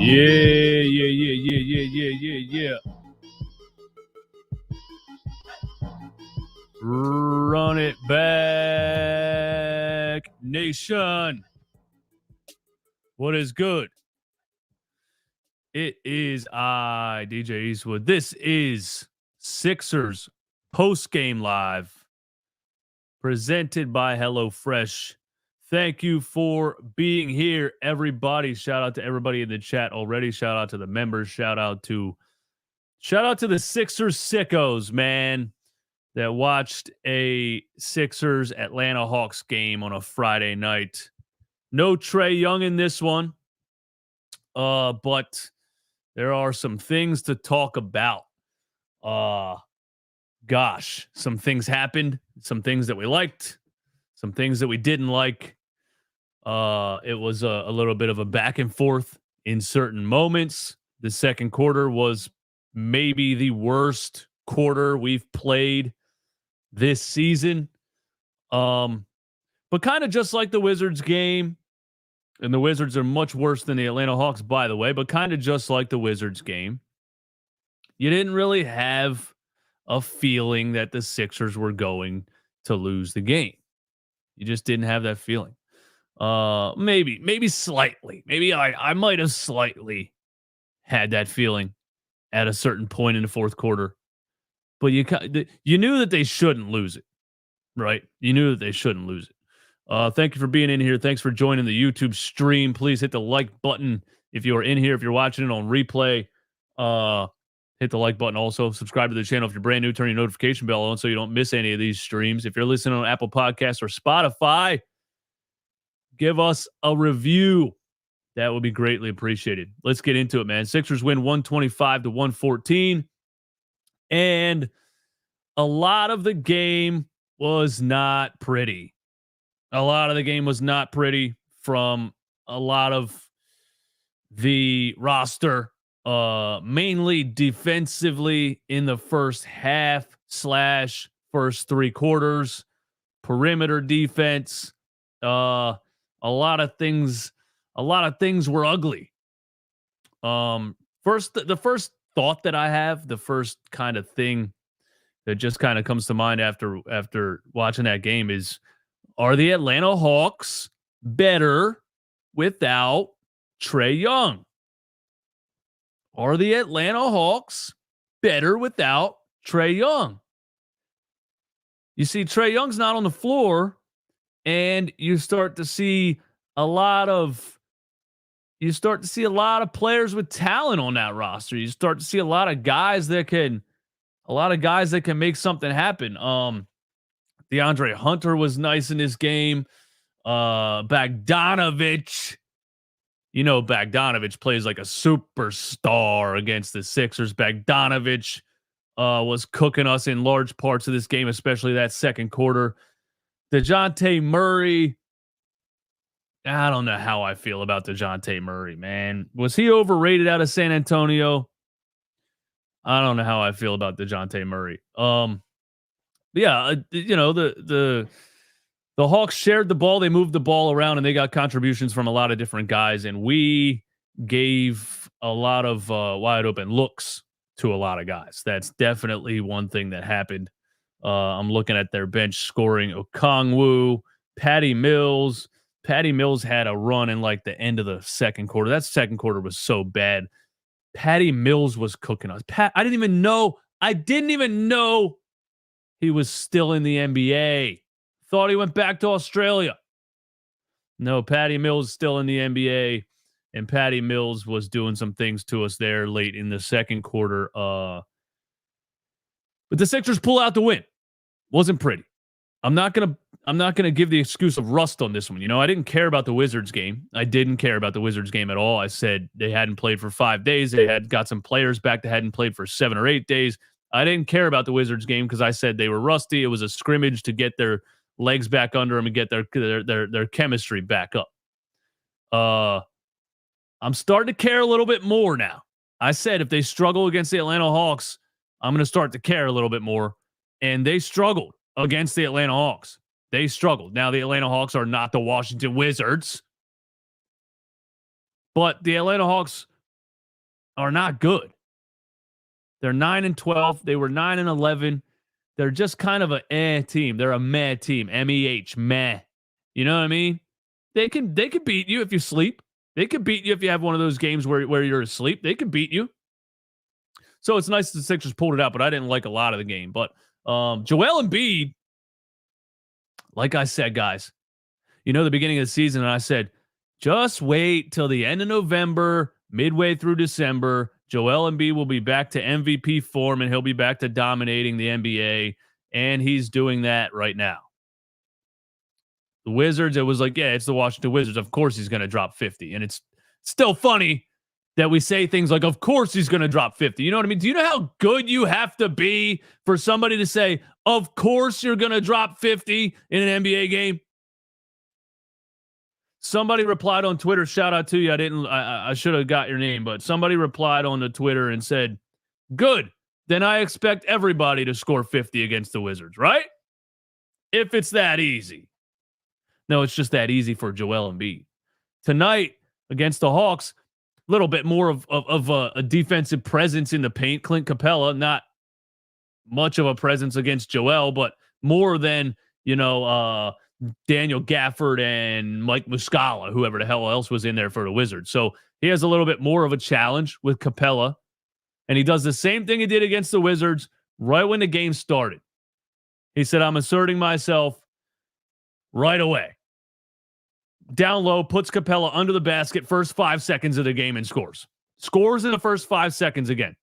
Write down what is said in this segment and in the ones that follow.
Yeah. Run it back, nation. What is good? It is I, DJ Eastwood. This is Sixers post-game live presented by HelloFresh. Thank you for being here, everybody. Shout out to everybody in the chat already. Shout out to the members. Shout out to the Sixers sickos, man, that watched a Sixers Atlanta Hawks game on a Friday night. No Trae Young in this one, but there are some things to talk about. Some things happened, some things that we liked, some things that we didn't like. It was a little bit of a back and forth in certain moments. The second quarter was maybe the worst quarter we've played this season. But kind of just like the Wizards game, and the Wizards are much worse than the Atlanta Hawks, by the way, but kind of just like the Wizards game, you didn't really have a feeling that the Sixers were going to lose the game. You just didn't have that feeling. Maybe slightly. Maybe I might have slightly had that feeling at a certain point in the fourth quarter. But you knew that they shouldn't lose it, right? You knew that they shouldn't lose it. Thank you for being in here. Thanks for joining the YouTube stream. Please hit the like button if you are in here. If you're watching it on replay, hit the like button. Also, subscribe to the channel if you're brand new. Turn your notification bell on so you don't miss any of these streams. If you're listening on Apple Podcasts or Spotify, give us a review. That would be greatly appreciated. Let's get into it, man. Sixers win 125-114. And a lot of the game was not pretty. A lot of the game was not pretty from a lot of the roster, mainly defensively in the first half / first three quarters, perimeter defense. A lot of things were ugly. The first thought that I have, the first kind of thing that just kind of comes to mind after watching that game is, are the Atlanta Hawks better without Trae Young? Are the Atlanta Hawks better without Trae Young? You see, Trae Young's not on the floor, and you start to see a lot of players with talent on that roster. You start to see a lot of guys that can make something happen. DeAndre Hunter was nice in this game. Bogdanović, Bogdanović plays like a superstar against the Sixers. Bogdanović was cooking us in large parts of this game, especially that second quarter. DeJounte Murray, I don't know how I feel about DeJounte Murray, man. Was he overrated out of San Antonio? I don't know how I feel about DeJounte Murray. The Hawks shared the ball. They moved the ball around, and they got contributions from a lot of different guys, and we gave a lot of wide open looks to a lot of guys. That's definitely one thing that happened. I'm looking at their bench scoring. Okongwu, Patty Mills. Patty Mills had a run in like the end of the second quarter. That second quarter was so bad. Patty Mills was cooking us. I didn't even know he was still in the NBA. Thought he went back to Australia. No, Patty Mills is still in the NBA, and Patty Mills was doing some things to us there late in the second quarter. But the Sixers pull out the win. Wasn't pretty. I'm not gonna give the excuse of rust on this one. I didn't care about the Wizards game. I didn't care about the Wizards game at all. I said they hadn't played for 5 days. They had got some players back that hadn't played for 7 or 8 days. I didn't care about the Wizards game because I said they were rusty. It was a scrimmage to get their legs back under them and get their chemistry back up. I'm starting to care a little bit more now. I said if they struggle against the Atlanta Hawks, I'm going to start to care a little bit more. And they struggled against the Atlanta Hawks. They struggled. Now, the Atlanta Hawks are not the Washington Wizards, but the Atlanta Hawks are not good. They're 9-12. They were 9-11. They're just kind of a team. They're a meh team. MEH, meh. You know what I mean? They can beat you if you sleep. They can beat you if you have one of those games where you're asleep. They can beat you. So it's nice that the Sixers pulled it out, but I didn't like a lot of the game. But Joel Embiid, like I said, guys, the beginning of the season, and I said, just wait till the end of November, midway through December. Joel Embiid will be back to MVP form, and he'll be back to dominating the NBA, and he's doing that right now. The Wizards, it was like, yeah, it's the Washington Wizards. Of course he's going to drop 50. And it's still funny that we say things like, of course he's going to drop 50. You know what I mean? Do you know how good you have to be for somebody to say, of course you're going to drop 50 in an NBA game? Somebody replied on Twitter, shout out to you. I should have got your name, but somebody replied on the Twitter and said, good. Then I expect everybody to score 50 against the Wizards, right? If it's that easy. No, it's just that easy for Joel Embiid. Tonight against the Hawks, a little bit more of a defensive presence in the paint. Clint Capella, not much of a presence against Joel, but more than, Daniel Gafford and Mike Muscala, whoever the hell else was in there for the Wizards. So he has a little bit more of a challenge with Capella, and he does the same thing he did against the Wizards right when the game started. He said, I'm asserting myself right away. Down low, puts Capella under the basket first 5 seconds of the game and scores. Scores in the first 5 seconds again.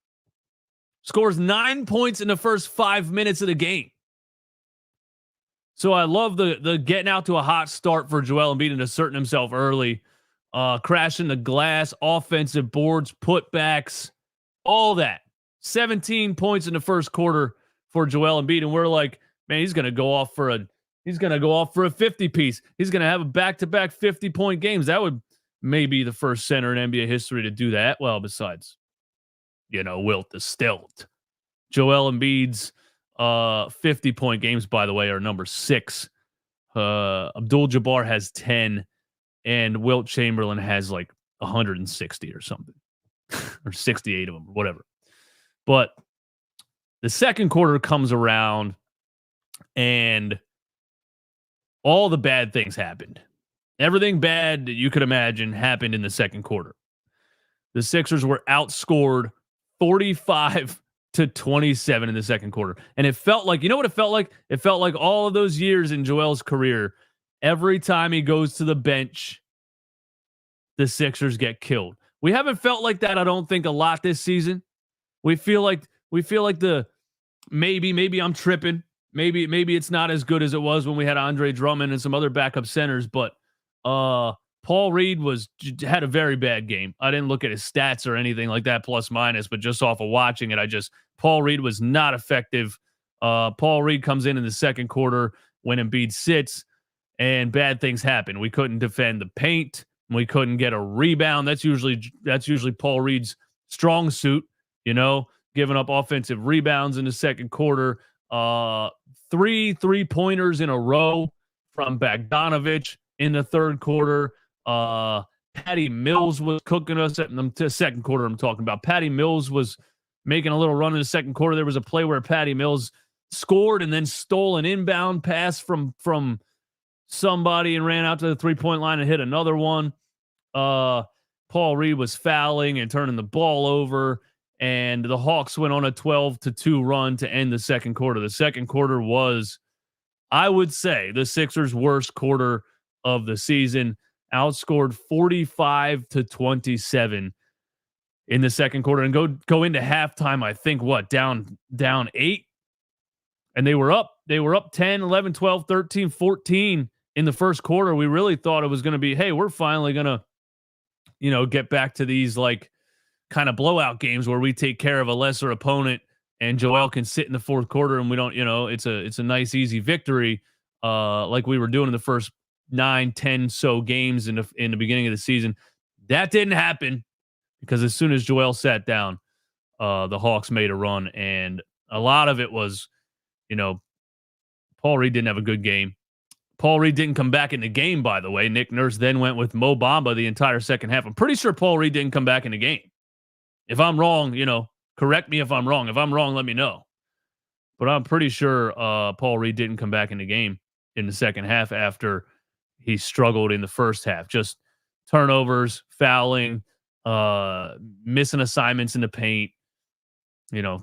Scores 9 points in the first 5 minutes of the game. So I love the getting out to a hot start for Joel Embiid and asserting himself early. Crashing the glass, offensive boards, putbacks, all that. 17 points in the first quarter for Joel Embiid. And we're like, man, he's going to go off for a 50 piece. He's going to have a back-to-back 50-point games. That would maybe the first center in NBA history to do that. Well, besides, Wilt the Stilt. Joel Embiid's 50-point games, by the way, are number 6. Abdul-Jabbar has 10, and Wilt Chamberlain has like 160 or something, or 68 of them, or whatever. But the second quarter comes around, and all the bad things happened. Everything bad that you could imagine happened in the second quarter. The Sixers were outscored 45-27 in the second quarter. And it felt like, you know what it felt like? It felt like all of those years in Joel's career, every time he goes to the bench, the Sixers get killed. We haven't felt like that, I don't think, a lot this season. We feel like the maybe I'm tripping. Maybe it's not as good as it was when we had Andre Drummond and some other backup centers, but Paul Reed had a very bad game. I didn't look at his stats or anything like that, plus minus, but just off of watching it, Paul Reed was not effective. Paul Reed comes in the second quarter when Embiid sits, and bad things happen. We couldn't defend the paint. We couldn't get a rebound. That's usually Paul Reed's strong suit, giving up offensive rebounds in the second quarter. 3 3-pointers in a row from Bogdanović in the third quarter. Patty Mills was cooking us at the second quarter. I'm talking about Patty Mills was making a little run in the second quarter. There was a play where Patty Mills scored and then stole an inbound pass from somebody and ran out to the 3-point line and hit another one. Paul Reed was fouling and turning the ball over, and the Hawks went on a 12-2 run to end the second quarter. The second quarter was, I would say, the Sixers' worst quarter of the season. Outscored 45-27 in the second quarter, and go into halftime, I think down 8, and they were up 10, 11, 12, 13, 14 in the first quarter. We really thought it was going to be, hey, we're finally going to get back to these like kind of blowout games where we take care of a lesser opponent and Joel can sit in the fourth quarter and we don't, it's a nice easy victory like we were doing in the first 9-10 so games in the beginning of the season. That didn't happen, because as soon as Joel sat down, the Hawks made a run, and a lot of it was, Paul Reed didn't have a good game. Paul Reed didn't come back in the game, by the way. Nick Nurse then went with Mo Bamba the entire second half. I'm pretty sure Paul Reed didn't come back in the game. If I'm wrong, correct me if I'm wrong. If I'm wrong, let me know. But I'm pretty sure Paul Reed didn't come back in the game in the second half after he struggled in the first half. Just turnovers, fouling, missing assignments in the paint,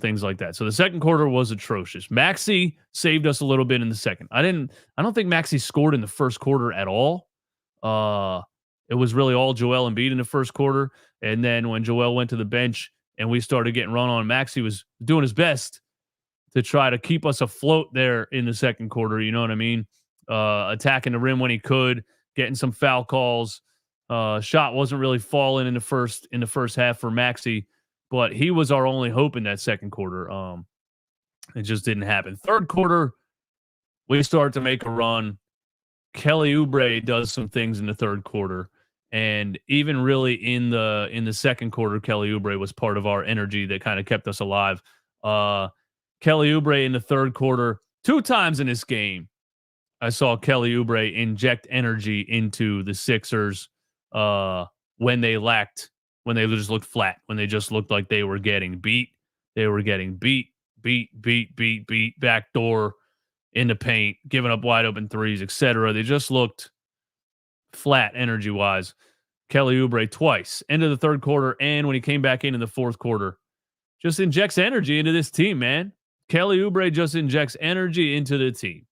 things like that. So the second quarter was atrocious. Maxey saved us a little bit in the second. I don't think Maxey scored in the first quarter at all. It was really all Joel Embiid in the first quarter. And then when Joel went to the bench and we started getting run on, Maxey was doing his best to try to keep us afloat there in the second quarter. You know what I mean? Attacking the rim when he could, getting some foul calls. Shot wasn't really falling in the first half for Maxey, but he was our only hope in that second quarter. It just didn't happen. Third quarter, we start to make a run. Kelly Oubre does some things in the third quarter, and even really in the second quarter, Kelly Oubre was part of our energy that kind of kept us alive. Kelly Oubre in the third quarter, 2 times in this game, I saw Kelly Oubre inject energy into the Sixers when they just looked flat, when they just looked like they were getting beat. They were getting beat, backdoor in the paint, giving up wide open threes, etc. They just looked flat energy-wise. Kelly Oubre twice, end of the third quarter, and when he came back in the fourth quarter, just injects energy into this team, man. Kelly Oubre just injects energy into the team.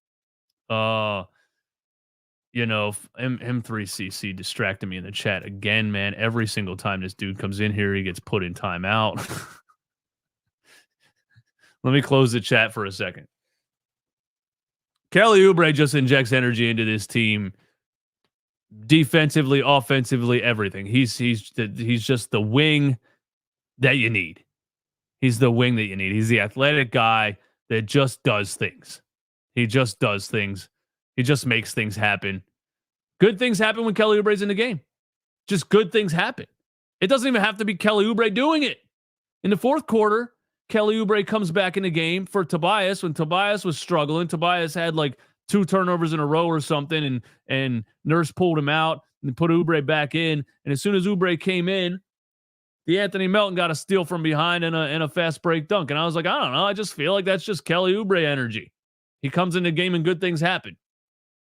M3CC distracted me in the chat again, man. Every single time this dude comes in here, he gets put in timeout. Let me close the chat for a second. Kelly Oubre just injects energy into this team, defensively, offensively, everything. He's just the wing that you need. He's the wing that you need. He's the athletic guy that just does things. He just does things. He just makes things happen. Good things happen when Kelly Oubre's in the game. Just good things happen. It doesn't even have to be Kelly Oubre doing it. In the fourth quarter, Kelly Oubre comes back in the game for Tobias. When Tobias was struggling, Tobias had like 2 turnovers in a row or something, and Nurse pulled him out and put Oubre back in. And as soon as Oubre came in, Anthony Melton got a steal from behind and a fast break dunk. And I was like, I don't know. I just feel like that's just Kelly Oubre energy. He comes in the game and good things happen.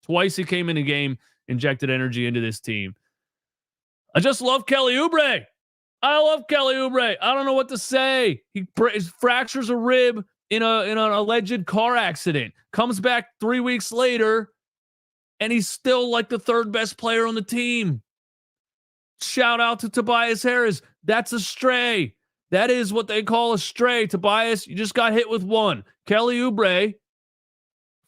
Twice he came in the game, injected energy into this team. I just love Kelly Oubre. I love Kelly Oubre. I don't know what to say. He fractures a rib in an alleged car accident. Comes back 3 weeks later, and he's still like the third best player on the team. Shout out to Tobias Harris. That's a stray. That is what they call a stray. Tobias, you just got hit with one. Kelly Oubre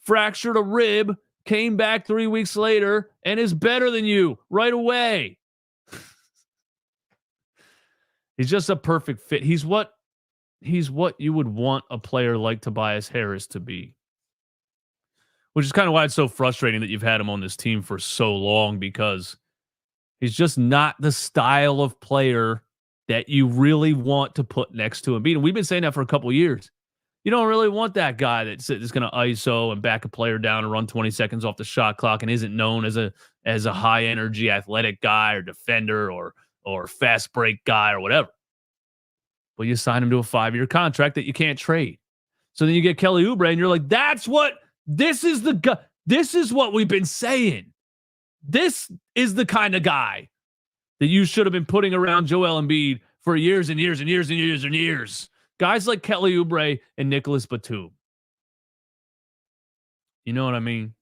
fractured a rib, came back 3 weeks later, and is better than you right away. He's just a perfect fit. He's what you would want a player like Tobias Harris to be. Which is kind of why it's so frustrating that you've had him on this team for so long, because he's just not the style of player that you really want to put next to Embiid. And we've been saying that for a couple of years. You don't really want that guy that's going to ISO and back a player down and run 20 seconds off the shot clock and isn't known as a high energy athletic guy or defender or fast break guy or whatever. But you sign him to a 5-year contract that you can't trade. So then you get Kelly Oubre and you're like, this is what we've been saying. This is the kind of guy that you should have been putting around Joel Embiid for years and years and years and years and years. Guys like Kelly Oubre and Nicholas Batum. You know what I mean?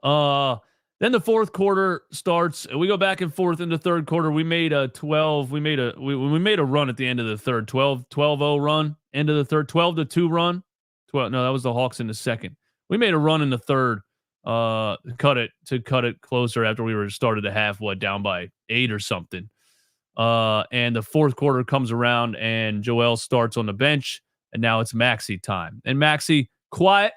Then the fourth quarter starts. We go back and forth in the third quarter. We made a 12. We made a run at the end of the third. 12-0 run. End of the third. 12-2 run. 12. No, that was the Hawks in the second. We made a run in the third. Cut it closer after we were started the half. Down by 8 or something. And the fourth quarter comes around and Joel starts on the bench, and now it's Maxey time. And Maxey quiet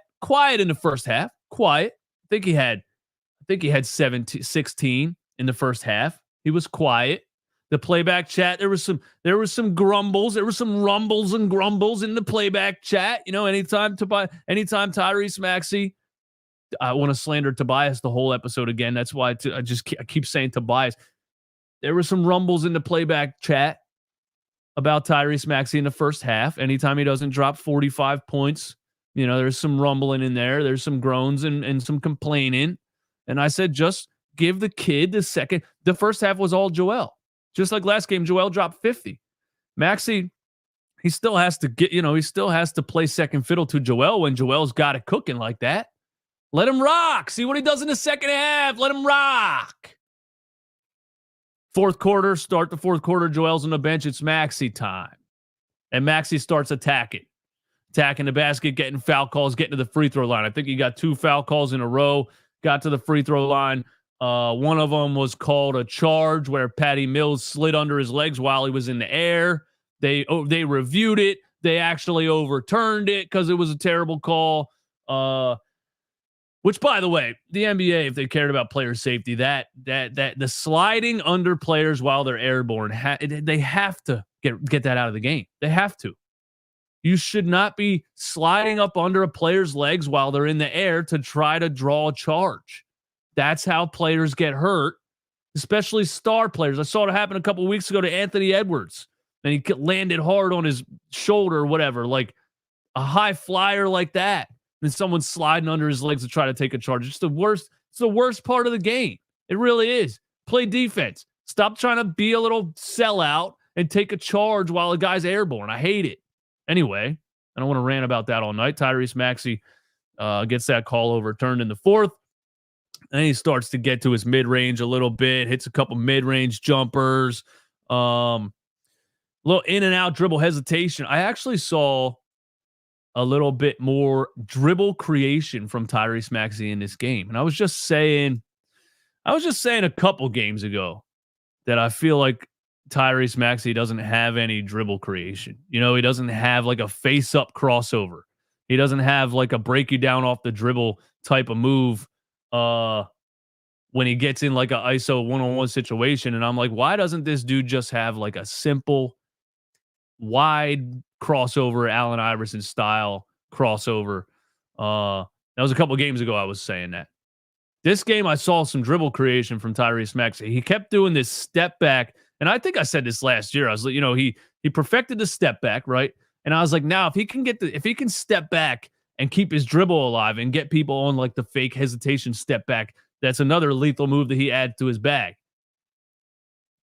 in the first half. Quiet. I think he had 16 in the first half. He was quiet. The playback chat, there was some grumbles. There were some rumbles and grumbles in the playback chat. You know, anytime Tyrese Maxey, I want to slander Tobias the whole episode again. That's why I keep saying Tobias. There were some rumbles in the playback chat. about Tyrese Maxey in the first half. Anytime he doesn't drop 45 points, there's some rumbling in there. There's some groans and some complaining. And I said, just give the kid the second. The first half was all Joel. Just like last game, Joel dropped 50. Maxey, he still has to he still has to play second fiddle to Joel when Joel's got it cooking like that. Let him rock. See what he does in the second half. Let him rock. Fourth quarter, start the fourth quarter. Joel's on the bench. It's Maxey time. And Maxey starts attacking the basket, getting foul calls, getting to the free throw line. I think he got 2 foul calls in a row, got to the free throw line. One of them was called a charge where Patty Mills slid under his legs while he was in the air. They reviewed it. They actually overturned it because it was a terrible call. Which, by the way, the NBA, if they cared about player safety, that the sliding under players while they're airborne, they have to get that out of the game. They have to. You should not be sliding up under a player's legs while they're in the air to try to draw a charge. That's how players get hurt, especially star players. I saw it happen a couple of weeks ago to Anthony Edwards, and he landed hard on his shoulder or whatever, like a high flyer like that. And someone sliding under his legs to try to take a charge. It's the worst. It's the worst part of the game. It really is. Play defense. Stop trying to be a little sellout and take a charge while a guy's airborne. I hate it. Anyway, I don't want to rant about that all night. Tyrese Maxey gets that call overturned in the fourth. And he starts to get to his mid-range a little bit, hits a couple mid-range jumpers, little in and out dribble hesitation. I actually saw a little bit more dribble creation from Tyrese Maxey in this game. And I was just saying a couple games ago that I feel like Tyrese Maxey doesn't have any dribble creation. He doesn't have like a face-up crossover. He doesn't have like a break you down off the dribble type of move when he gets in like a ISO one-on-one situation. And I'm like, why doesn't this dude just have like a simple wide crossover, Allen Iverson style crossover? That was a couple games ago I was saying that. This game, I saw some dribble creation from Tyrese Maxey. He kept doing this step back, and I think I said this last year. I was like, he perfected the step back, right? And I was like, now if he can step back and keep his dribble alive and get people on like the fake hesitation step back, that's another lethal move that he adds to his bag.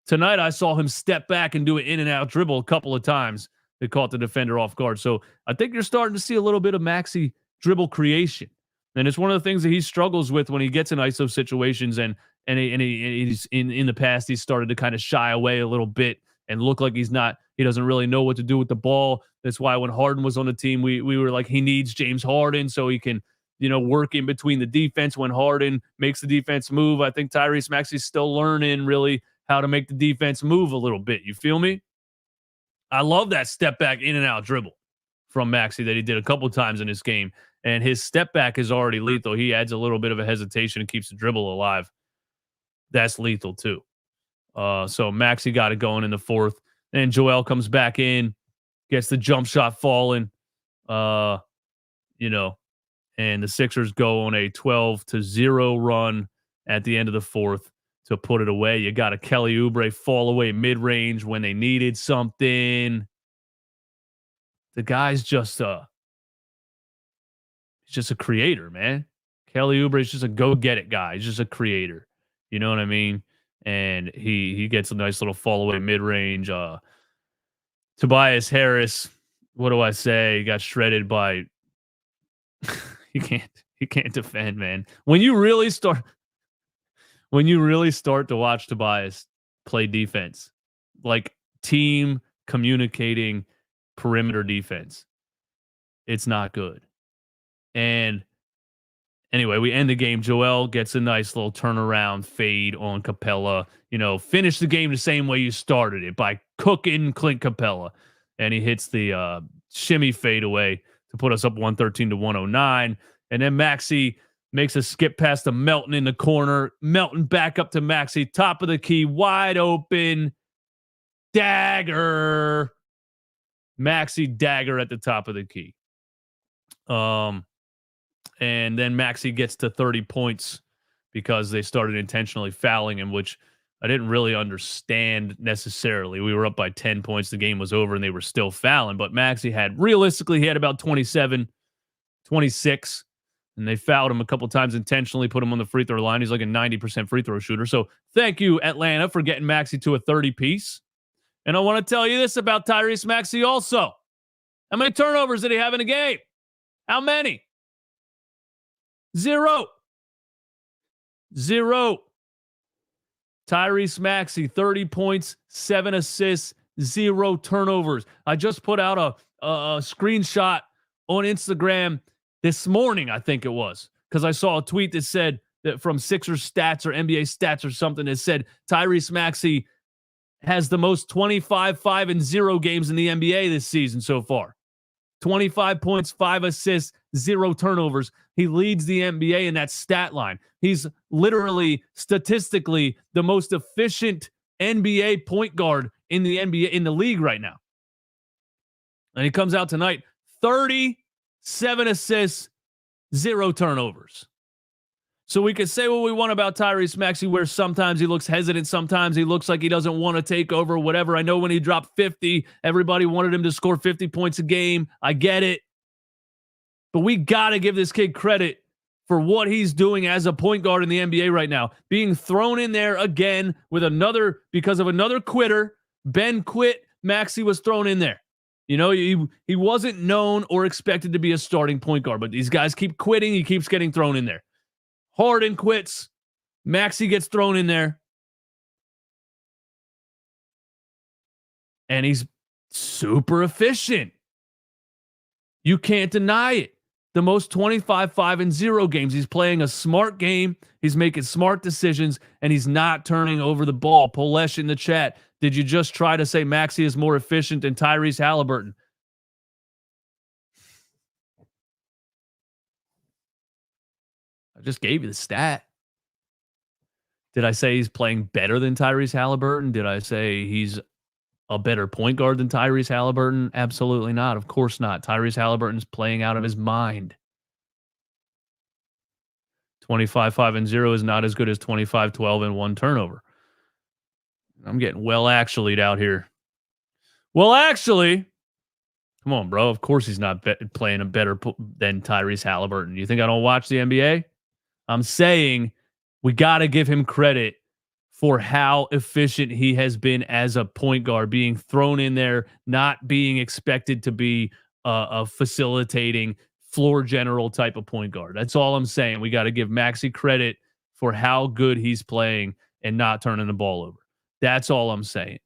Tonight, I saw him step back and do an in and out dribble a couple of times that caught the defender off guard. So I think you're starting to see a little bit of Maxey dribble creation. And it's one of the things that he struggles with when he gets in ISO situations. And he's in the past, he's started to kind of shy away a little bit and look like he doesn't really know what to do with the ball. That's why when Harden was on the team, we were like, he needs James Harden so he can, work in between the defense when Harden makes the defense move. I think Tyrese Maxey's still learning really how to make the defense move a little bit. You feel me? I love that step back in and out dribble from Maxey that he did a couple times in this game. And his step back is already lethal. He adds a little bit of a hesitation and keeps the dribble alive. That's lethal too. So Maxey got it going in the fourth. Then Joel comes back in, gets the jump shot falling, and the Sixers go on a 12-0 run at the end of the fourth to put it away. You got a Kelly Oubre fall away mid-range when they needed something. The guy's just he's just a creator, man. Kelly Oubre is just a go-get-it guy. He's just a creator. You know what I mean? And he gets a nice little fall away mid-range. Tobias Harris, what do I say? He got shredded by he can't defend, man. When you really start to watch Tobias play defense, like team communicating perimeter defense, it's not good. And anyway, we end the game. Joel gets a nice little turnaround fade on Capella. Finish the game the same way you started it, by cooking Clint Capella. And he hits the shimmy fadeaway to put us up 113-109. And then Maxey makes a skip past to Melton in the corner. Melton back up to Maxey, top of the key, wide open. Dagger. Maxey dagger at the top of the key. And then Maxey gets to 30 points because they started intentionally fouling him, which I didn't really understand necessarily. We were up by 10 points. The game was over and they were still fouling. But Maxey realistically, he had about 27, 26. And they fouled him a couple times intentionally, put him on the free throw line. He's like a 90% free throw shooter. So thank you, Atlanta, for getting Maxey to a 30-piece. And I want to tell you this about Tyrese Maxey also. How many turnovers did he have in a game? How many? 0. Tyrese Maxey, 30 points, 7 assists, 0 turnovers. I just put out a screenshot on Instagram this morning, I think it was, because I saw a tweet that said that from Sixers stats or NBA stats or something that said Tyrese Maxey has the most 25, 5, and 0 games in the NBA this season so far. 25 points, 5 assists, 0 turnovers. He leads the NBA in that stat line. He's literally, statistically, the most efficient NBA point guard in the NBA, in the league right now. And he comes out tonight, 37 assists, 0 turnovers. So we could say what we want about Tyrese Maxey, where sometimes he looks hesitant, sometimes he looks like he doesn't want to take over, whatever. I know when he dropped 50, everybody wanted him to score 50 points a game. I get it. But we got to give this kid credit for what he's doing as a point guard in the NBA right now. Being thrown in there again with because of another quitter. Ben quit, Maxey was thrown in there. You know, he wasn't known or expected to be a starting point guard, but these guys keep quitting. He keeps getting thrown in there. Harden quits. Maxey gets thrown in there. And he's super efficient. You can't deny it. The most 25, 5, and 0 games. He's playing a smart game. He's making smart decisions, and he's not turning over the ball. Polesh in the chat. Did you just try to say Maxey is more efficient than Tyrese Halliburton? I just gave you the stat. Did I say he's playing better than Tyrese Halliburton? Did I say he's a better point guard than Tyrese Halliburton? Absolutely not. Of course not. Tyrese Halliburton's playing out of his mind. 25, 5, and 0 is not as good as 25, 12, and 1 turnover. I'm getting well actually'd out here. Well, actually, come on, bro. Of course he's not playing a better than Tyrese Halliburton. You think I don't watch the NBA? I'm saying we got to give him credit for how efficient he has been as a point guard, being thrown in there, not being expected to be a facilitating floor general type of point guard. That's all I'm saying. We got to give Maxey credit for how good he's playing and not turning the ball over. That's all I'm saying.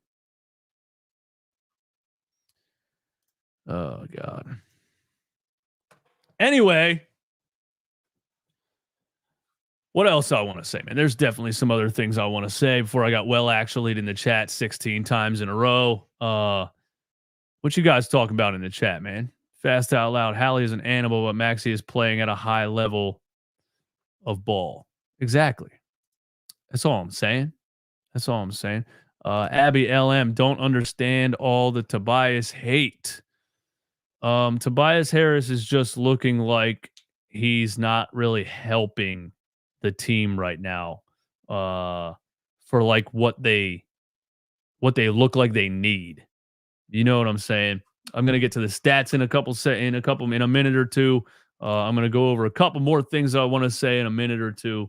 Oh, God. Anyway, what else I want to say, man? There's definitely some other things I want to say before I got well actually in the chat 16 times in a row. What you guys talking about in the chat, man? Fast out loud. Hallie is an animal, but Maxey is playing at a high level of ball. Exactly. That's all I'm saying. That's all I'm saying. Abby LM, don't understand all the Tobias hate. Tobias Harris is just looking like he's not really helping the team right now for like what they look like they need. You know what I'm saying? I'm going to get to the stats in a minute or two. I'm going to go over a couple more things that I want to say in a minute or two.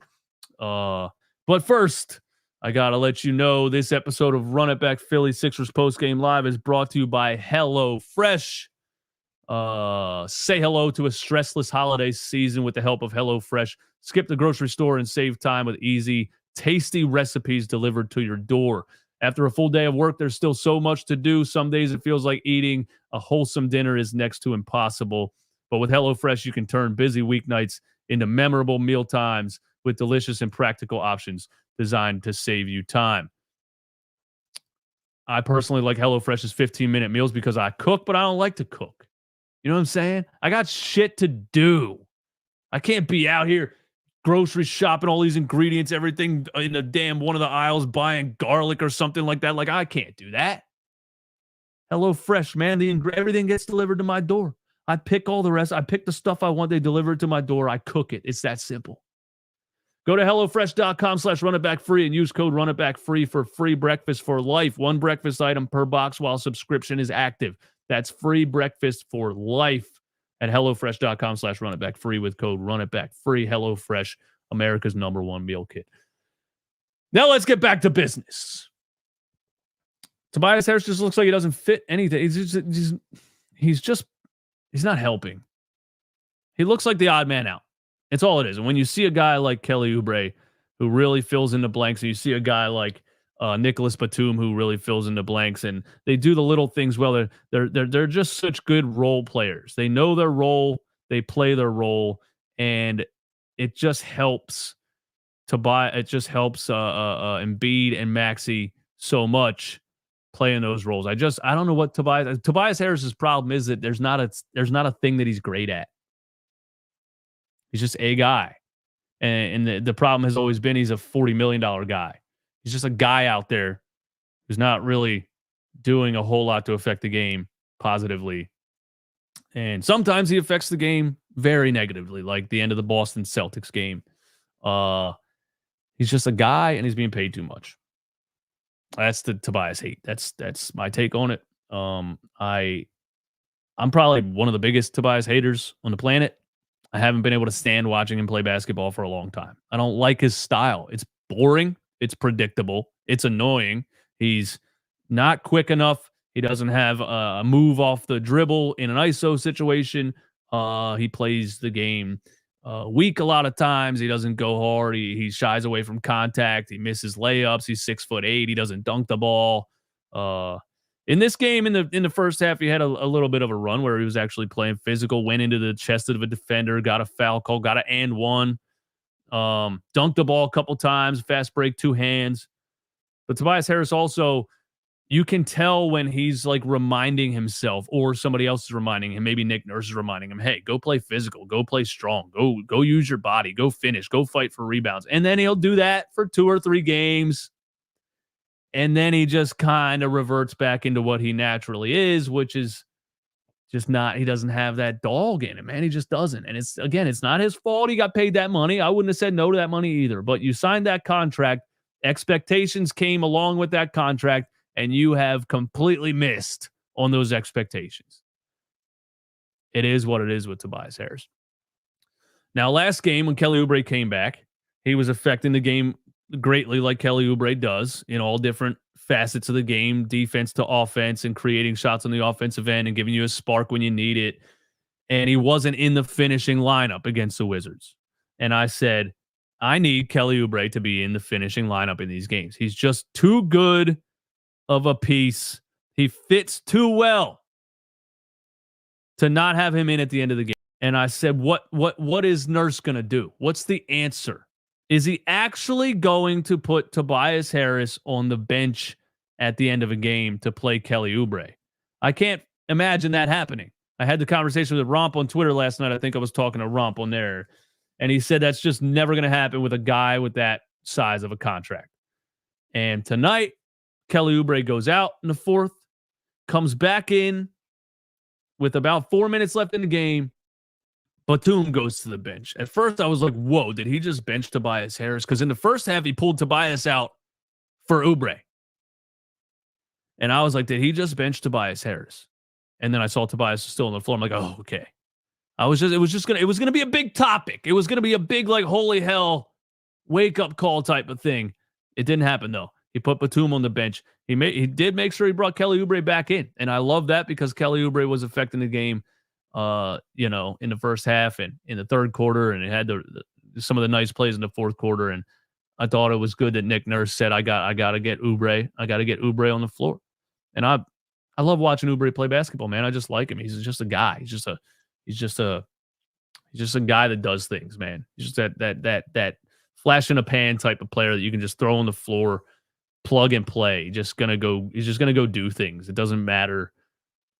But first, I got to let you know this episode of Run It Back Philly Sixers Postgame Live is brought to you by HelloFresh. Say hello to a stressless holiday season with the help of HelloFresh. Skip the grocery store and save time with easy, tasty recipes delivered to your door. After a full day of work, there's still so much to do. Some days it feels like eating a wholesome dinner is next to impossible. But with HelloFresh, you can turn busy weeknights into memorable meal times with delicious and practical options designed to save you time. I personally like HelloFresh's 15-minute meals because I cook, but I don't like to cook. You know what I'm saying? I got shit to do. I can't be out here grocery shopping all these ingredients, everything in the damn one of the aisles, buying garlic or something like that. Like, I can't do that. HelloFresh, man. Everything gets delivered to my door. I pick all the rest. I pick the stuff I want. They deliver it to my door. I cook it. It's that simple. Go to HelloFresh.com/runitbackfree and use code runitbackfree for free breakfast for life. One breakfast item per box while subscription is active. That's free breakfast for life at HelloFresh.com/runitbackfree with code runitbackfree. HelloFresh, America's #1 meal kit. Now let's get back to business. Tobias Harris just looks like he doesn't fit anything. He's not helping. He looks like the odd man out. It's all it is. And when you see a guy like Kelly Oubre who really fills in the blanks, and you see a guy like Nicholas Batum who really fills in the blanks, and they do the little things well. They're just such good role players. They know their role, they play their role, and it just helps Embiid and Maxey so much playing those roles. I don't know what Tobias Harris's problem is, that there's not a thing that he's great at. He's just a guy. And the problem has always been he's a $40 million guy. He's just a guy out there who's not really doing a whole lot to affect the game positively. And sometimes he affects the game very negatively, like the end of the Boston Celtics game. He's just a guy, and he's being paid too much. That's the Tobias hate. That's my take on it. I'm probably one of the biggest Tobias haters on the planet. I haven't been able to stand watching him play basketball for a long time. I don't like his style. It's boring. It's predictable. It's annoying. He's not quick enough. He doesn't have a move off the dribble in an ISO situation. He plays the game weak a lot of times. He doesn't go hard. He shies away from contact. He misses layups. He's 6'8". He doesn't dunk the ball. In this game, in the first half, he had a little bit of a run where he was actually playing physical, went into the chest of a defender, got a foul call, got an and one, dunked the ball a couple times, fast break, two hands. But Tobias Harris also, you can tell when he's like reminding himself, or somebody else is reminding him, maybe Nick Nurse is reminding him, hey, go play physical, go play strong, go use your body, go finish, go fight for rebounds. And then he'll do that for 2 or 3 games. And then he just kind of reverts back into what he naturally is, which is just not, he doesn't have that dog in him, man. He just doesn't. And it's not his fault he got paid that money. I wouldn't have said no to that money either. But you signed that contract. Expectations came along with that contract, and you have completely missed on those expectations. It is what it is with Tobias Harris. Now, last game when Kelly Oubre came back, he was affecting the game greatly, like Kelly Oubre does in all different facets of the game, defense to offense, and creating shots on the offensive end and giving you a spark when you need it. And he wasn't in the finishing lineup against the Wizards. And I said, I need Kelly Oubre to be in the finishing lineup in these games. He's just too good of a piece. He fits too well to not have him in at the end of the game. And I said, what is Nurse going to do? What's the answer? Is he actually going to put Tobias Harris on the bench at the end of a game to play Kelly Oubre? I can't imagine that happening. I had the conversation with Romp on Twitter last night. I think I was talking to Romp on there. And he said that's just never going to happen with a guy with that size of a contract. And tonight, Kelly Oubre goes out in the fourth, comes back in with about 4 minutes left in the game. Batum goes to the bench. At first, I was like, whoa, did he just bench Tobias Harris? Because in the first half, he pulled Tobias out for Oubre. And I was like, did he just bench Tobias Harris? And then I saw Tobias still on the floor. I'm like, oh, okay. It was gonna be a big topic. It was gonna be a big, like, holy hell, wake up call type of thing. It didn't happen though. He put Batum on the bench. He did make sure he brought Kelly Oubre back in. And I love that because Kelly Oubre was affecting the game in the first half and in the third quarter, and it had some of the nice plays in the fourth quarter. And I thought it was good that Nick Nurse said, I gotta get Oubre. I gotta get Oubre on the floor. And I love watching Oubre play basketball, man. I just like him. He's just a guy. He's just a guy that does things, man. He's just that flash in a pan type of player that you can just throw on the floor, plug and play. He's just gonna go do things. It doesn't matter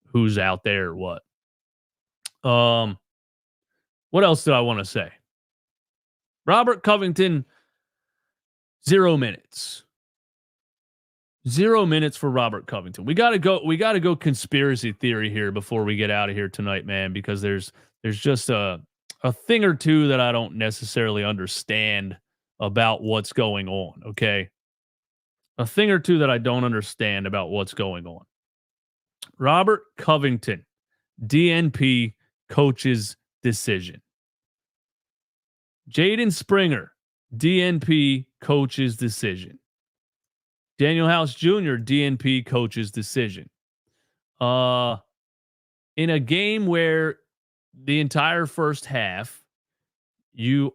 who's out there or what. What else did I want to say? Robert Covington, 0 minutes. 0 minutes for Robert Covington. We gotta go conspiracy theory here before we get out of here tonight, man, because there's just a thing or two that I don't necessarily understand about what's going on, okay? A thing or two that I don't understand about what's going on. Robert Covington, DNP coach's decision. Jaden Springer, DNP coach's decision. Daniel House Jr., DNP coach's decision. In a game where the entire first half, it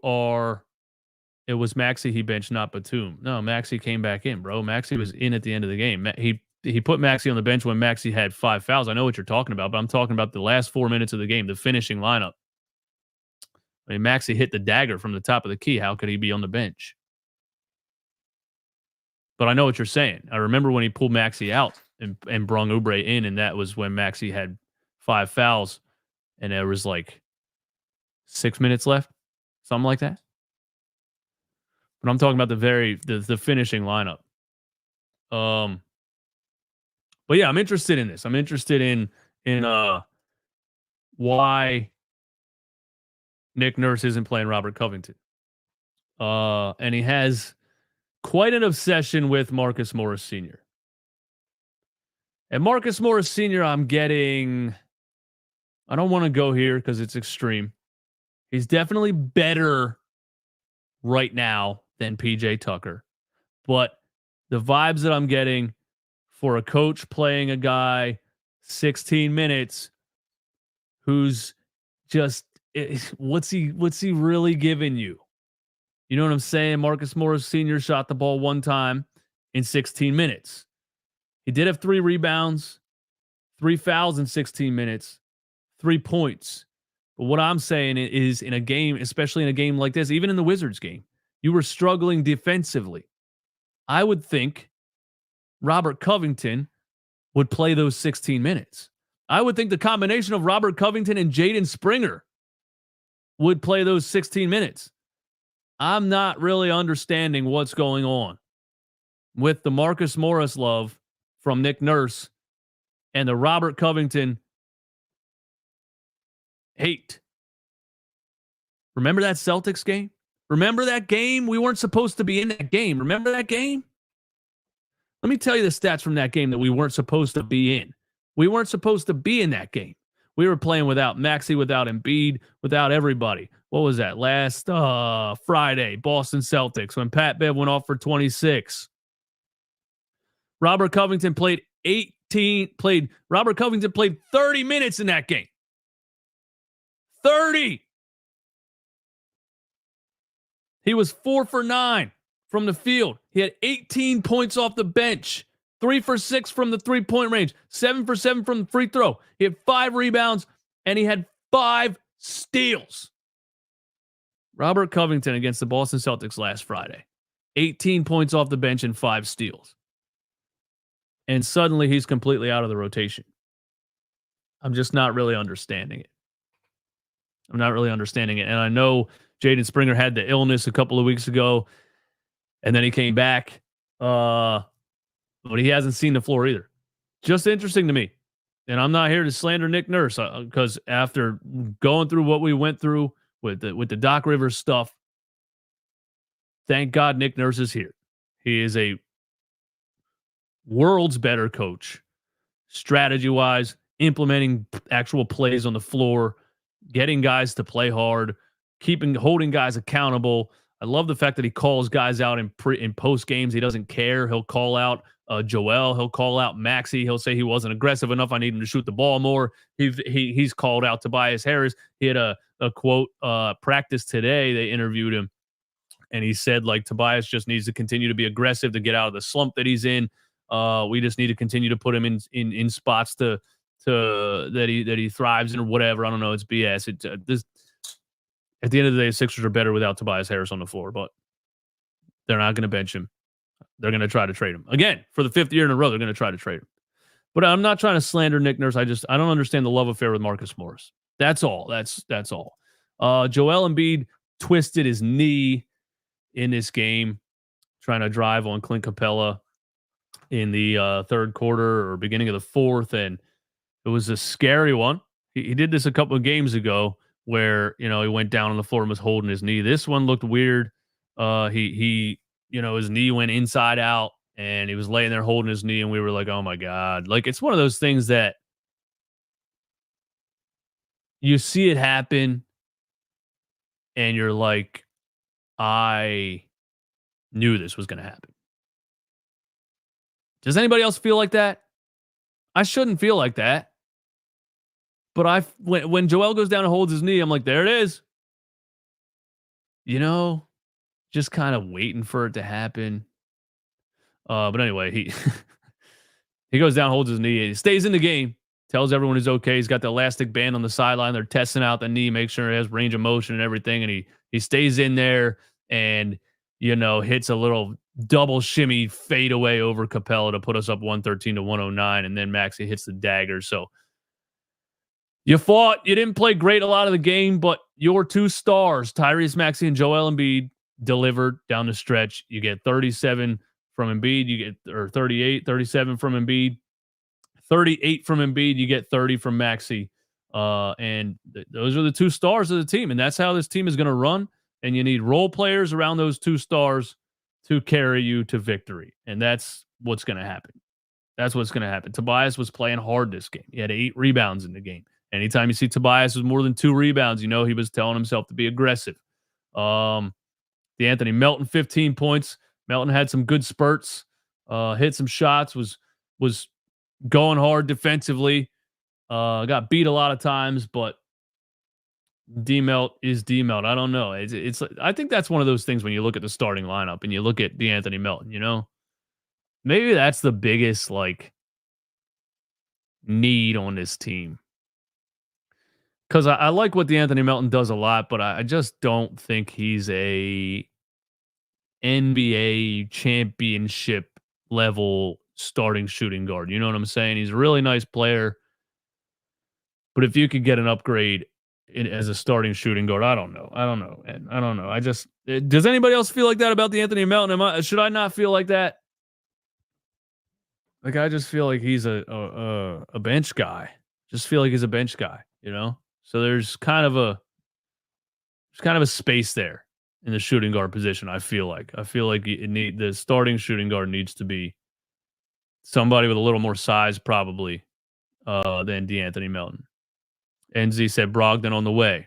was Maxey he benched, not Batum. No, Maxey came back in, bro. Maxey was in at the end of the game. He put Maxey on the bench when Maxey had 5 fouls. I know what you're talking about, but I'm talking about the last 4 minutes of the game, the finishing lineup. I mean, Maxey hit the dagger from the top of the key. How could he be on the bench? But I know what you're saying. I remember when he pulled Maxey out and brung Oubre in, and that was when Maxey had 5 fouls, and there was like 6 minutes left, something like that. But I'm talking about the finishing lineup. But yeah, I'm interested in this. I'm interested in why Nick Nurse isn't playing Robert Covington. And he has quite an obsession with Marcus Morris Sr. And Marcus Morris Sr., I don't want to go here because it's extreme. He's definitely better right now than PJ Tucker. But the vibes that I'm getting for a coach playing a guy 16 minutes who's just, what's he really giving you? You know what I'm saying? Marcus Morris Sr. shot the ball 1 time in 16 minutes. He did have 3 rebounds, 3 fouls in 16 minutes, 3 points. But what I'm saying is, in a game, especially in a game like this, even in the Wizards game, you were struggling defensively. I would think Robert Covington would play those 16 minutes. I would think the combination of Robert Covington and Jaden Springer would play those 16 minutes. I'm not really understanding what's going on with the Marcus Morris love from Nick Nurse and the Robert Covington hate. Remember that Celtics game? Remember that game? We weren't supposed to be in that game. Remember that game? Let me tell you the stats from that game that we weren't supposed to be in. We weren't supposed to be in that game. We were playing without Maxey, without Embiid, without everybody. What was that? Last Friday, Boston Celtics, when Pat Bev went off for 26. Robert Covington played 30 minutes in that game. 30. He was 4 for 9 from the field. He had 18 points off the bench, 3 for 6 from the 3-point range, 7 for 7 from the free throw. He had 5 rebounds, and he had 5 steals. Robert Covington against the Boston Celtics last Friday. 18 points off the bench and 5 steals. And suddenly he's completely out of the rotation. I'm just not really understanding it. And I know Jaden Springer had the illness a couple of weeks ago, and then he came back. But he hasn't seen the floor either. Just interesting to me. And I'm not here to slander Nick Nurse because after going through what we went through with the Doc Rivers stuff, thank God Nick Nurse is here. He is a world's better coach, strategy-wise, implementing actual plays on the floor, getting guys to play hard, holding guys accountable. I love the fact that he calls guys out in post games. He doesn't care. He'll call out Joel. He'll call out Maxey. He'll say he wasn't aggressive enough. I need him to shoot the ball more. He's called out Tobias Harris. He had a quote practice today. They interviewed him, and he said like Tobias just needs to continue to be aggressive to get out of the slump that he's in. We just need to continue to put him in spots that he thrives in or whatever. I don't know. It's BS. At the end of the day, the Sixers are better without Tobias Harris on the floor, but they're not going to bench him. They're going to try to trade him. Again, for the 5th year in a row, they're going to try to trade him. But I'm not trying to slander Nick Nurse. I don't understand the love affair with Marcus Morris. That's all. That's all. Joel Embiid twisted his knee in this game, trying to drive on Clint Capella in the third quarter or beginning of the fourth, and it was a scary one. He did this a couple of games ago, where, he went down on the floor and was holding his knee. This one looked weird. He his knee went inside out and he was laying there holding his knee and we were like, "Oh my god." Like it's one of those things that you see it happen and you're like, "I knew this was going to happen." Does anybody else feel like that? I shouldn't feel like that. But when Joel goes down and holds his knee, I'm like, "There it is." Just kind of waiting for it to happen. But anyway, he he goes down, holds his knee, and he stays in the game. Tells everyone he's okay. He's got the elastic band on the sideline. They're testing out the knee, make sure it has range of motion and everything. And he stays in there and hits a little double shimmy fadeaway over Capella to put us up 113-109. And then Maxey hits the dagger. So you fought. You didn't play great a lot of the game, but your two stars, Tyrese Maxey and Joel Embiid, delivered down the stretch. You get 37 from Embiid. You get 37 from Embiid. 38 from Embiid. You get 30 from Maxey. And those are the two stars of the team. And that's how this team is going to run. And you need role players around those two stars to carry you to victory. And that's what's going to happen. That's what's going to happen. Tobias was playing hard this game. He had 8 rebounds in the game. Anytime you see Tobias with more than 2 rebounds, he was telling himself to be aggressive. DeAnthony Melton, 15 points. Melton had some good spurts, hit some shots, was going hard defensively. Got beat a lot of times, but D-Melt is D-Melt. I don't know. It's I think that's one of those things when you look at the starting lineup and you look at DeAnthony Melton, maybe that's the biggest need on this team. Because I like what DeAnthony Melton does a lot, but I just don't think he's a NBA championship level starting shooting guard. You know what I'm saying? He's a really nice player. But if you could get an upgrade as a starting shooting guard, I don't know. And I don't know. Does anybody else feel like that about DeAnthony Melton? Should I not feel like that? Like, I just feel like he's a bench guy. Just feel like he's a bench guy, So there's kind of a space there in the shooting guard position. I feel like the starting shooting guard needs to be somebody with a little more size, probably, than DeAnthony Melton. NZ said Brogdon on the way.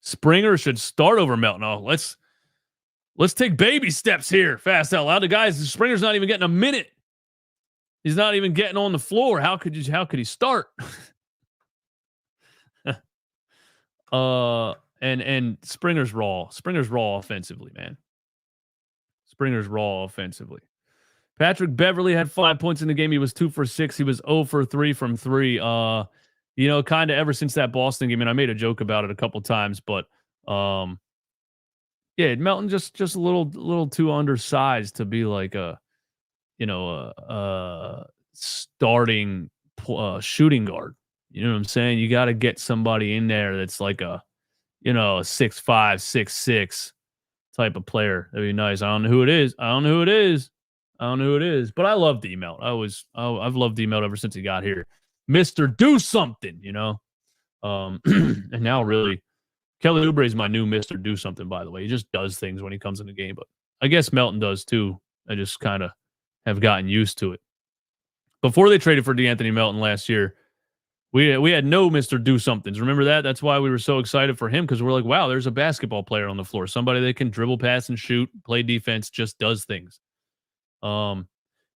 Springer should start over Melton. Oh, let's take baby steps here. Fast out loud. Springer's not even getting a minute. He's not even getting on the floor. How could he start? And Springer's raw. Springer's raw offensively, man. Springer's raw offensively. Patrick Beverley had 5 points in the game. He was 2 for 6. He was 0 for 3 from 3. Kind of ever since that Boston game, and I made a joke about it a couple times, but Melton just a little too undersized to be like a starting shooting guard. You know what I'm saying? You got to get somebody in there that's like a 6'5", 6'6" type of player. That'd be nice. I don't know who it is. But I love D-Melt. I've loved D-Melt ever since he got here. Mr. Do Something, and now really Kelly Oubre is my new Mr. Do Something, by the way. He just does things when he comes in the game, but I guess Melton does too. I just kind of have gotten used to it. Before they traded for DeAnthony Melton last year, we had no Mr. Do Somethings. Remember that? That's why we were so excited for him, because we're like, wow, there's a basketball player on the floor. Somebody that can dribble, pass, and shoot, play defense, just does things.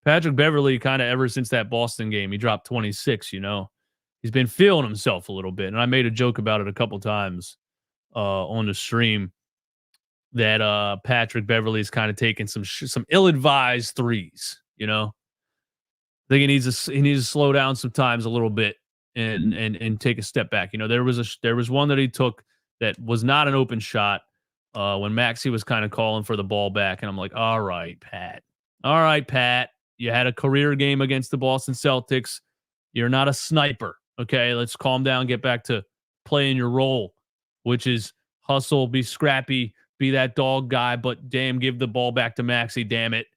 Patrick Beverley, kind of ever since that Boston game, he dropped 26, He's been feeling himself a little bit. And I made a joke about it a couple times on the stream that Patrick Beverley's kind of taking some ill-advised threes, I think he needs to slow down sometimes a little bit and take a step back. There was one that he took that was not an open shot when Maxey was kind of calling for the ball back, and I'm like, all right, Pat. You had a career game against the Boston Celtics. You're not a sniper. Okay, let's calm down, get back to playing your role, which is hustle, be scrappy, be that dog guy, but damn, give the ball back to Maxey, damn it.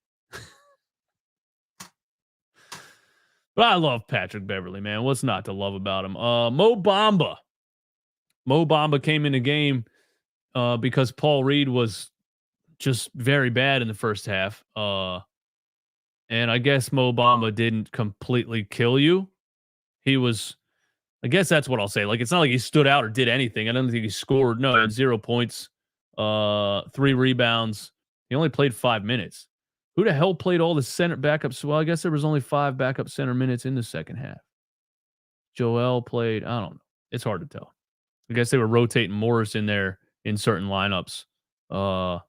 But I love Patrick Beverley, man. What's not to love about him? Mo Bamba came in the game because Paul Reed was just very bad in the first half. And I guess Mo Bamba didn't completely kill you. He was, I guess that's what I'll say. Like, it's not like he stood out or did anything. I don't think he scored. No, he had 0 points, 3 rebounds. He only played 5 minutes. Who the hell played all the center backups? Well, I guess there was only 5 backup center minutes in the second half. Joel played, I don't know. It's hard to tell. I guess they were rotating Morris in there in certain lineups. But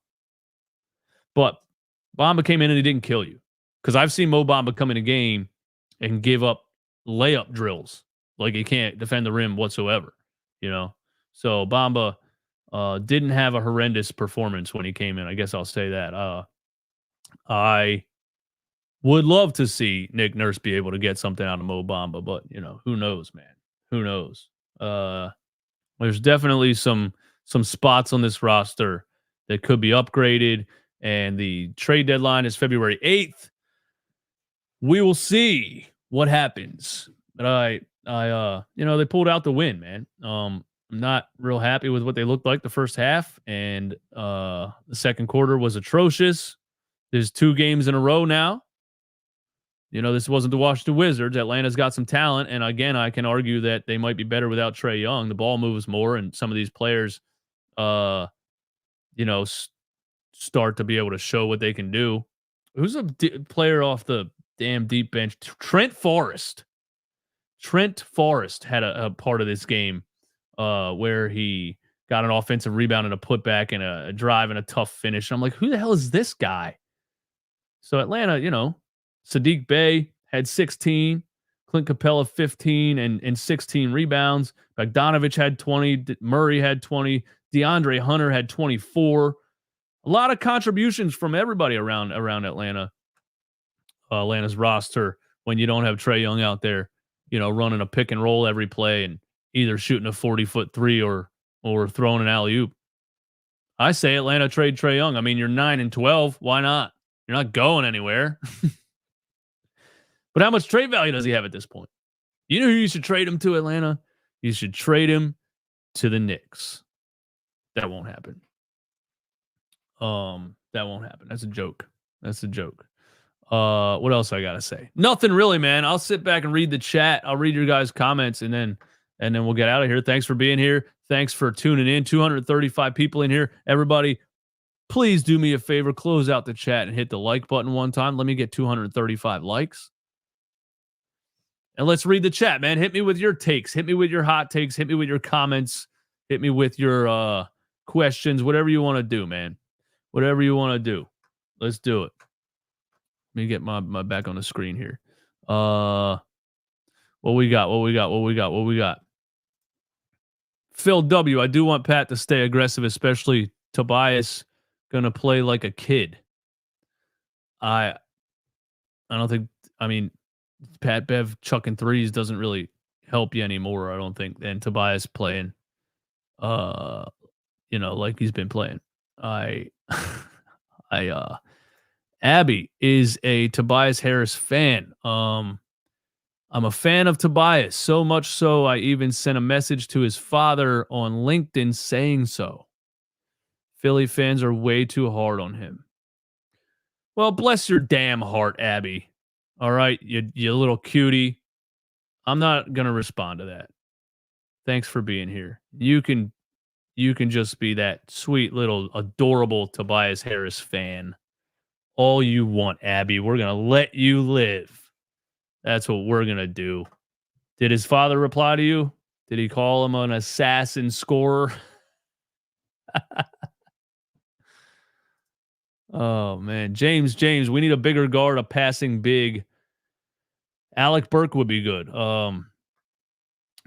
Bamba came in and he didn't kill you. Because I've seen Mo Bamba come in a game and give up layup drills. Like he can't defend the rim whatsoever, you know? So Bamba didn't have a horrendous performance when he came in. I guess I'll say that. I would love to see Nick Nurse be able to get something out of Mo Bamba, but, you know, who knows, man? Who knows? There's definitely some spots on this roster that could be upgraded, and the trade deadline is February 8th. We will see what happens. But they pulled out the win, man. I'm not real happy with what they looked like the first half, and the second quarter was atrocious. There's 2 games in a row now. You know, this wasn't the Washington Wizards. Atlanta's got some talent, and again, I can argue that they might be better without Trae Young. The ball moves more, and some of these players, start to be able to show what they can do. Who's a player off the damn deep bench? Trent Forrest. Trent Forrest had a part of this game where he got an offensive rebound and a putback and a drive and a tough finish. And I'm like, who the hell is this guy? So Atlanta, Sadiq Bey had 16, Clint Capella 15 and 16 rebounds. Bogdanovich had 20, Murray had 20, DeAndre Hunter had 24. A lot of contributions from everybody around Atlanta. Atlanta's roster when you don't have Trae Young out there, running a pick and roll every play and either shooting a 40-foot three or throwing an alley-oop. I say Atlanta trade Trae Young. I mean, you're 9-12. Why not? You're not going anywhere. But how much trade value does he have at this point? You know who you should trade him to, Atlanta? You should trade him to the Knicks. That won't happen. That won't happen. That's a joke. What else I gotta say? Nothing really, man. I'll sit back and read the chat. I'll read your guys' comments and then we'll get out of here. Thanks for being here. Thanks for tuning in. 235 people in here. Everybody, please do me a favor. Close out the chat and hit the like button one time. Let me get 235 likes. And let's read the chat, man. Hit me with your takes. Hit me with your hot takes. Hit me with your comments. Hit me with your questions. Whatever you want to do, man. Whatever you want to do. Let's do it. Let me get my back on the screen here. What we got? Phil W. I do want Pat to stay aggressive, especially Tobias gonna play like a kid. I don't think. I mean, Pat Bev chucking threes doesn't really help you anymore, I don't think, than Tobias playing, like he's been playing. Abby is a Tobias Harris fan. I'm a fan of Tobias, so much so I even sent a message to his father on LinkedIn saying so. Philly fans are way too hard on him. Well, bless your damn heart, Abby. All right, you little cutie. I'm not going to respond to that. Thanks for being here. You can just be that sweet little adorable Tobias Harris fan all you want, Abby. We're going to let you live. That's what we're going to do. Did his father reply to you? Did he call him an assassin scorer? Oh, man. James, we need a bigger guard, a passing big. Alec Burke would be good.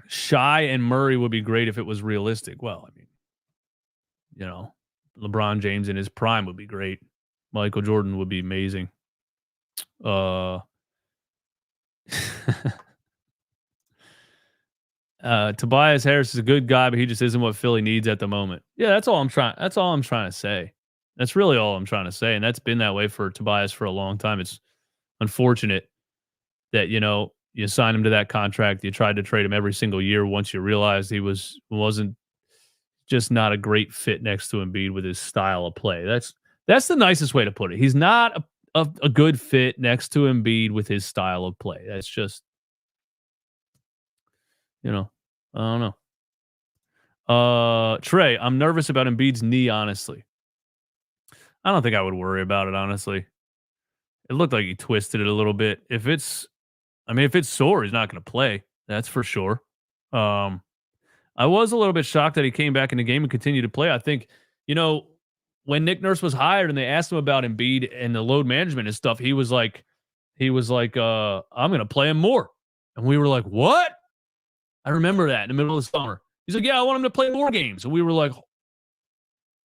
Shai and Murray would be great if it was realistic. Well, I mean, LeBron James in his prime would be great. Michael Jordan would be amazing. Tobias Harris is a good guy, but he just isn't what Philly needs at the moment. Yeah, that's all I'm trying to say. That's really all I'm trying to say. And that's been that way for Tobias for a long time. It's unfortunate that, you signed him to that contract. You tried to trade him every single year once you realized he wasn't just not a great fit next to Embiid with his style of play. That's the nicest way to put it. He's not a good fit next to Embiid with his style of play. That's just, I don't know. Trey, I'm nervous about Embiid's knee, honestly. I don't think I would worry about it, honestly. It looked like he twisted it a little bit. If it's sore, he's not going to play. That's for sure. I was a little bit shocked that he came back in the game and continued to play. I think, when Nick Nurse was hired and they asked him about Embiid and the load management and stuff, he was like, I'm going to play him more. And we were like, what? I remember that in the middle of the summer. He's like, yeah, I want him to play more games. And we were like,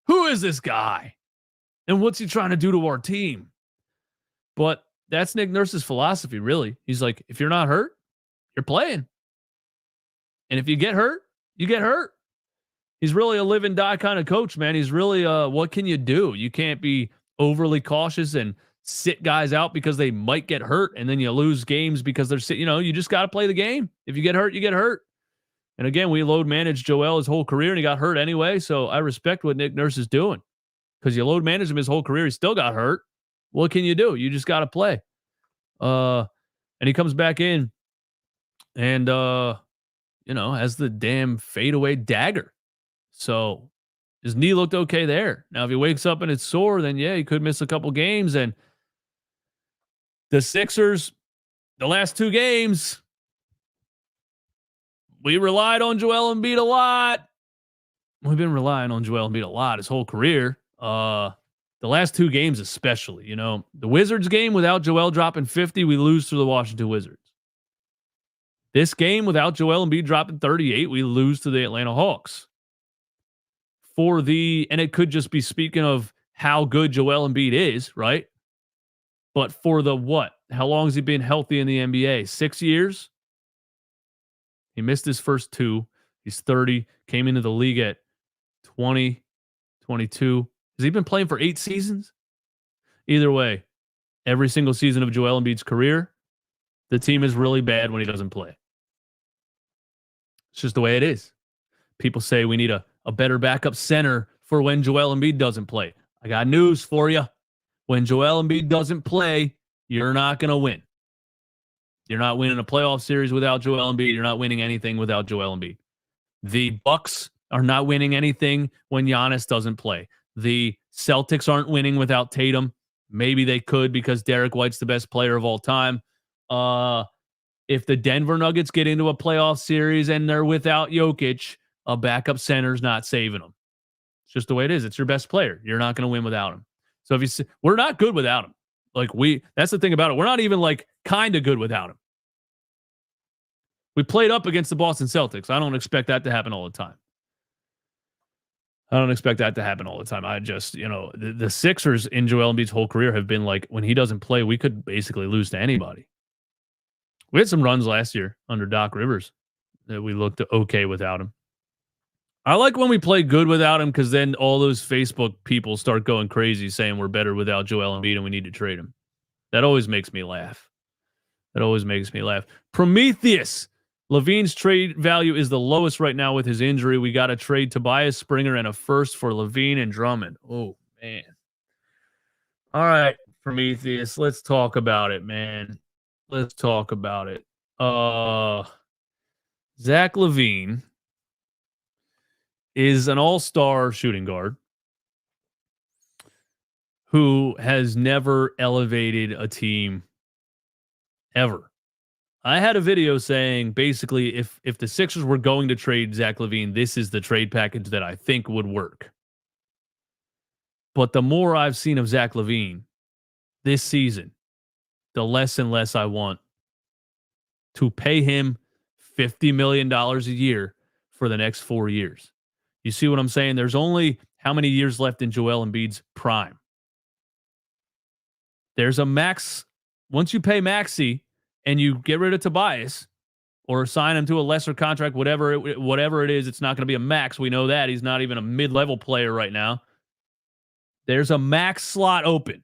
who is this guy? And what's he trying to do to our team? But that's Nick Nurse's philosophy, really. He's like, if you're not hurt, you're playing. And if you get hurt, you get hurt. He's really a live and die kind of coach, man. He's really, what can you do? You can't be overly cautious and sit guys out because they might get hurt, and then you lose games because they're sitting. You just got to play the game. If you get hurt, you get hurt. And again, we load managed Joel his whole career, and he got hurt anyway. So I respect what Nick Nurse is doing, because you load managed him his whole career. He still got hurt. What can you do? You just got to play. And he comes back in and, has the damn fadeaway dagger. So his knee looked okay there. Now, if he wakes up and it's sore, then yeah, he could miss a couple games. And the Sixers, the last 2 games, we relied on Joel Embiid a lot. We've been relying on Joel Embiid a lot his whole career. The last 2 games especially. The Wizards game without Joel dropping 50, we lose to the Washington Wizards. This game without Joel Embiid dropping 38, we lose to the Atlanta Hawks. And it could just be speaking of how good Joel Embiid is, right? But for the what? How long has he been healthy in the NBA? 6 years? He missed his first 2. He's 30, came into the league at 20, 22. Has he been playing for 8 seasons? Either way, every single season of Joel Embiid's career, the team is really bad when he doesn't play. It's just the way it is. People say we need a better backup center for when Joel Embiid doesn't play. I got news for you. When Joel Embiid doesn't play, you're not going to win. You're not winning a playoff series without Joel Embiid. You're not winning anything without Joel Embiid. The Bucks are not winning anything when Giannis doesn't play. The Celtics aren't winning without Tatum. Maybe they could because Derek White's the best player of all time. If the Denver Nuggets get into a playoff series and they're without Jokic, a backup center's not saving them. It's just the way it is. It's your best player. You're not going to win without him. So we're not good without him. That's the thing about it. We're not even kind of good without him. We played up against the Boston Celtics. I don't expect that to happen all the time. I just, the Sixers in Joel Embiid's whole career have been when he doesn't play, we could basically lose to anybody. We had some runs last year under Doc Rivers that we looked okay without him. I like when we play good without him, because then all those Facebook people start going crazy saying we're better without Joel Embiid and we need to trade him. That always makes me laugh. Prometheus. LaVine's trade value is the lowest right now with his injury. We got to trade Tobias Springer and a first for LaVine and Drummond. Oh, man. All right, Prometheus. Let's talk about it, man. Let's talk about it. Zach LaVine is an all-star shooting guard who has never elevated a team ever. I had a video saying basically if the Sixers were going to trade Zach LaVine, this is the trade package that I think would work. But the more I've seen of Zach LaVine this season, the less and less I want to pay him $50 million a year for the next 4 years. You see what I'm saying? There's only how many years left in Joel Embiid's prime? There's a max. Once you pay Maxey and you get rid of Tobias or sign him to a lesser contract, whatever it is, it's not going to be a max. We know that. He's not even a mid-level player right now. There's a max slot open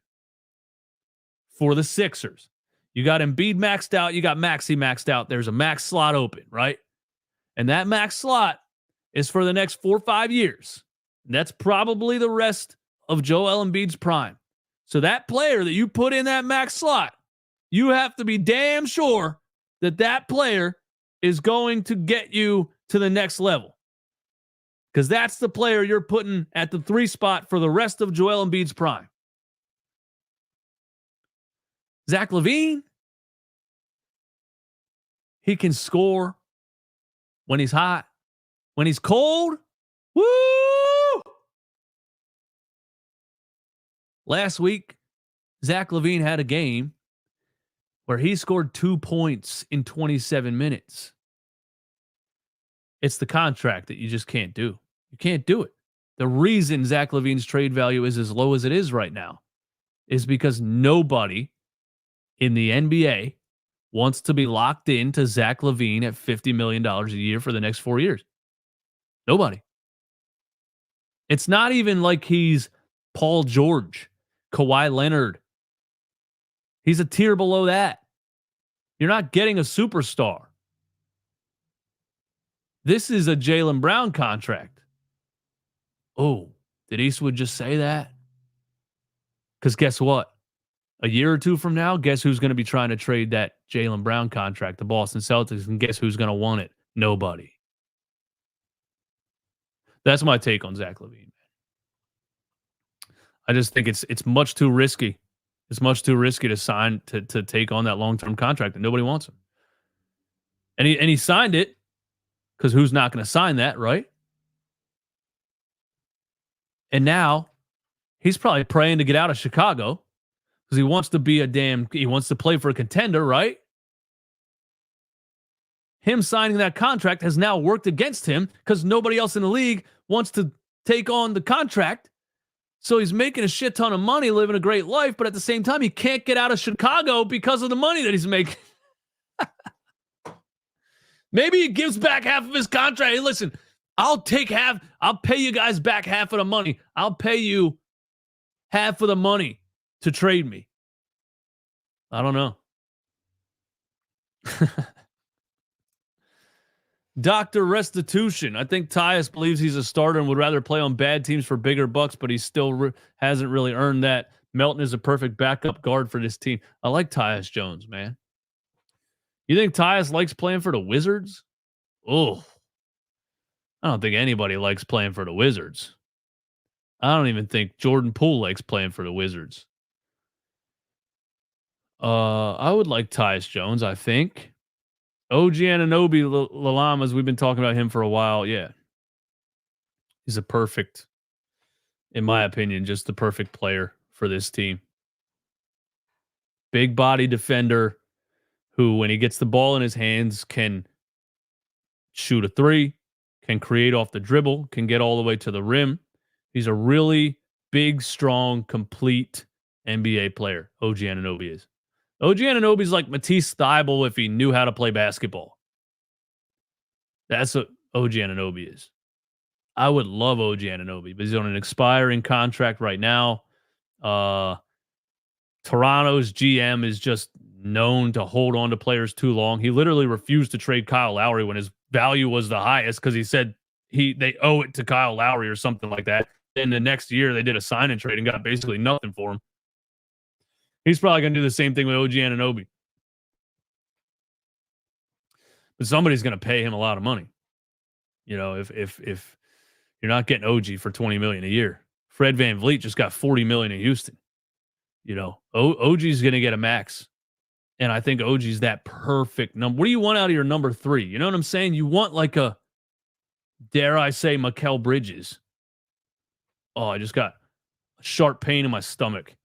for the Sixers. You got Embiid maxed out. You got Maxey maxed out. There's a max slot open, right? And that max slot is for the next 4 or 5 years. And that's probably the rest of Joel Embiid's prime. So that player that you put in that max slot, you have to be damn sure that that player is going to get you to the next level. Because that's the player you're putting at the 3 spot for the rest of Joel Embiid's prime. Zach LaVine, he can score when he's hot. When he's cold, woo! Last week, Zach LaVine had a game where he scored 2 points in 27 minutes. It's the contract that you just can't do. You can't do it. The reason Zach LaVine's trade value is as low as it is right now is because nobody in the NBA wants to be locked into Zach LaVine at $50 million a year for the next 4 years. Nobody. It's not even like he's Paul George, Kawhi Leonard. He's a tier below that. You're not getting a superstar. This is a Jaylen Brown contract. Oh, did Eastwood just say that? Because guess what? A year or two from now, guess who's going to be trying to trade that Jaylen Brown contract? The Boston Celtics. And guess who's going to want it? Nobody. That's my take on Zach LaVine. I just think it's much too risky. It's much too risky to sign to take on that long-term contract that nobody wants him. And he signed it because who's not going to sign that, right? And now he's probably praying to get out of Chicago because he wants to play for a contender, right? Him signing that contract has now worked against him because nobody else in the league wants to take on the contract. So he's making a shit ton of money, living a great life, but at the same time, he can't get out of Chicago because of the money that he's making. Maybe he gives back half of his contract. Hey, listen, I'll take half. I'll pay you guys back half of the money. I'll pay you half of the money to trade me. I don't know. Dr. Restitution. I think Tyus believes he's a starter and would rather play on bad teams for bigger bucks, but he still hasn't really earned that. Melton is a perfect backup guard for this team. I like Tyus Jones, man. You think Tyus likes playing for the Wizards? Oh, I don't think anybody likes playing for the Wizards. I don't even think Jordan Poole likes playing for the Wizards. I would like Tyus Jones, I think. OG Anunoby Lalamas, we've been talking about him for a while. Yeah. He's a perfect, in my opinion, just the perfect player for this team. Big body defender who, when he gets the ball in his hands, can shoot a 3, can create off the dribble, can get all the way to the rim. He's a really big, strong, complete NBA player. OG Anunoby is. OG Anunoby's like Matisse Thybulle if he knew how to play basketball. That's what OG Anunoby is. I would love OG Anunoby, but he's on an expiring contract right now. Toronto's GM is just known to hold on to players too long. He literally refused to trade Kyle Lowry when his value was the highest because he said they owe it to Kyle Lowry or something like that. Then the next year they did a sign and trade and got basically nothing for him. He's probably going to do the same thing with OG Anunoby. But somebody's going to pay him a lot of money. You know, if you're not getting OG for $20 million a year. Fred VanVleet just got $40 million in Houston. You know, OG's going to get a max. And I think OG's that perfect number. What do you want out of your number 3? You know what I'm saying? You want like a, dare I say, Mikal Bridges. Oh, I just got a sharp pain in my stomach.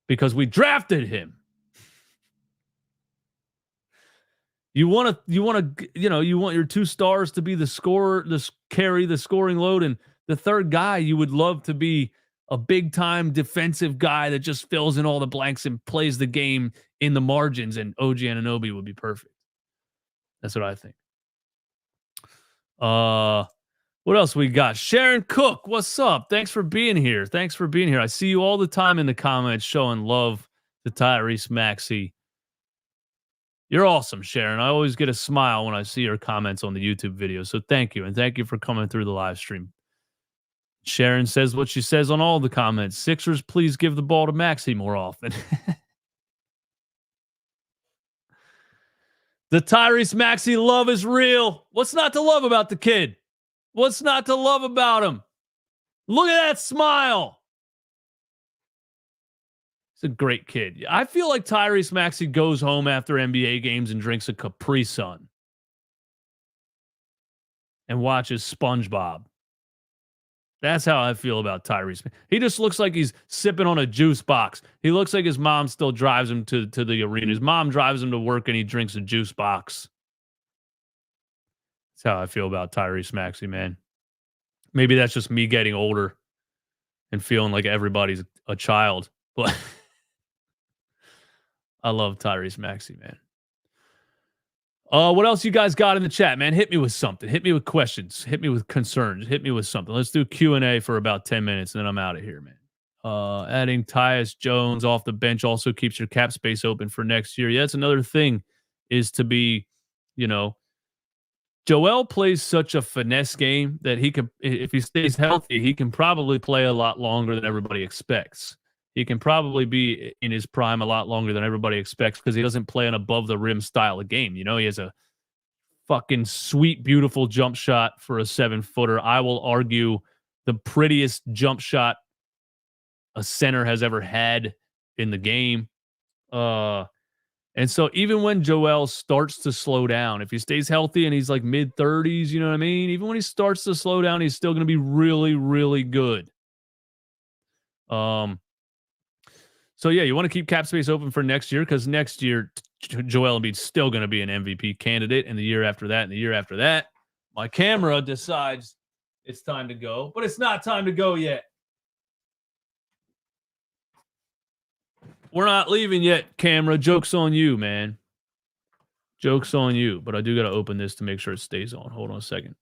Because we drafted him. You want your 2 stars to be the scorer, carry the scoring load, and the third guy you would love to be a big time defensive guy that just fills in all the blanks and plays the game in the margins, and OG Anunoby would be perfect. That's what I think. What else we got? Sharon Cook, what's up? Thanks for being here. I see you all the time in the comments showing love to Tyrese Maxey. You're awesome, Sharon. I always get a smile when I see your comments on the YouTube video. So thank you. And thank you for coming through the live stream. Sharon says what she says on all the comments. Sixers, please give the ball to Maxey more often. The Tyrese Maxey love is real. What's not to love about the kid? What's not to love about him? Look at that smile. He's a great kid. I feel like Tyrese Maxey goes home after NBA games and drinks a Capri Sun and watches SpongeBob. That's how I feel about Tyrese. He just looks like he's sipping on a juice box. He looks like his mom still drives him to the arena. His mom drives him to work and he drinks a juice box. That's how I feel about Tyrese Maxey, man. Maybe that's just me getting older and feeling like everybody's a child. But I love Tyrese Maxey, man. What else you guys got in the chat, man? Hit me with something. Hit me with questions. Hit me with concerns. Hit me with something. Let's do Q&A for about 10 minutes, and then I'm out of here, man. Adding Tyus Jones off the bench also keeps your cap space open for next year. Yeah, that's another thing is to be, Joel plays such a finesse game that he can, if he stays healthy, he can probably play a lot longer than everybody expects. He can probably be in his prime a lot longer than everybody expects because he doesn't play an above-the-rim style of game. He has a fucking sweet, beautiful jump shot for a 7-footer. I will argue the prettiest jump shot a center has ever had in the game. And so even when Joel starts to slow down, if he stays healthy and he's like mid-30s, you know what I mean? Even when he starts to slow down, he's still going to be really, really good. So, yeah, you want to keep cap space open for next year because next year, Joel Embiid's still going to be an MVP candidate, and the year after that, and the year after that. My camera decides it's time to go, but it's not time to go yet. We're not leaving yet, camera. Joke's on you, man. Joke's on you, but I do got to open this to make sure it stays on. Hold on a second.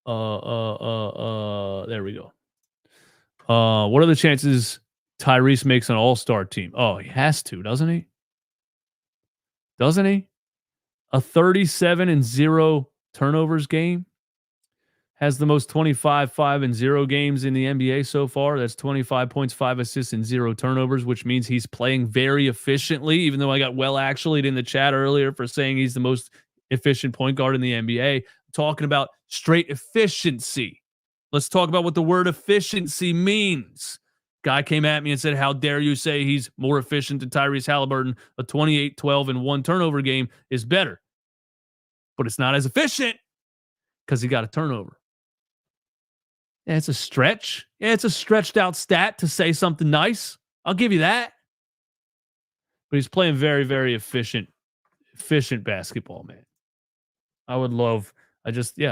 There we go. What are the chances Tyrese makes an all-star team? Oh, he has to, doesn't he? Doesn't he? A 37-0 turnovers game has the most 25-5-0 games in the NBA so far. That's 25 points, 5 assists, and 0 turnovers, which means he's playing very efficiently, even though I got well-actually'd in the chat earlier for saying he's the most efficient point guard in the NBA. I'm talking about straight efficiency. Let's talk about what the word efficiency means. Guy came at me and said, how dare you say he's more efficient than Tyrese Halliburton? A 28, 12, and 1 turnover game is better. But it's not as efficient because he got a turnover. Yeah, it's a stretch. Yeah, it's a stretched out stat to say something nice. I'll give you that. But he's playing very, very efficient basketball, man. I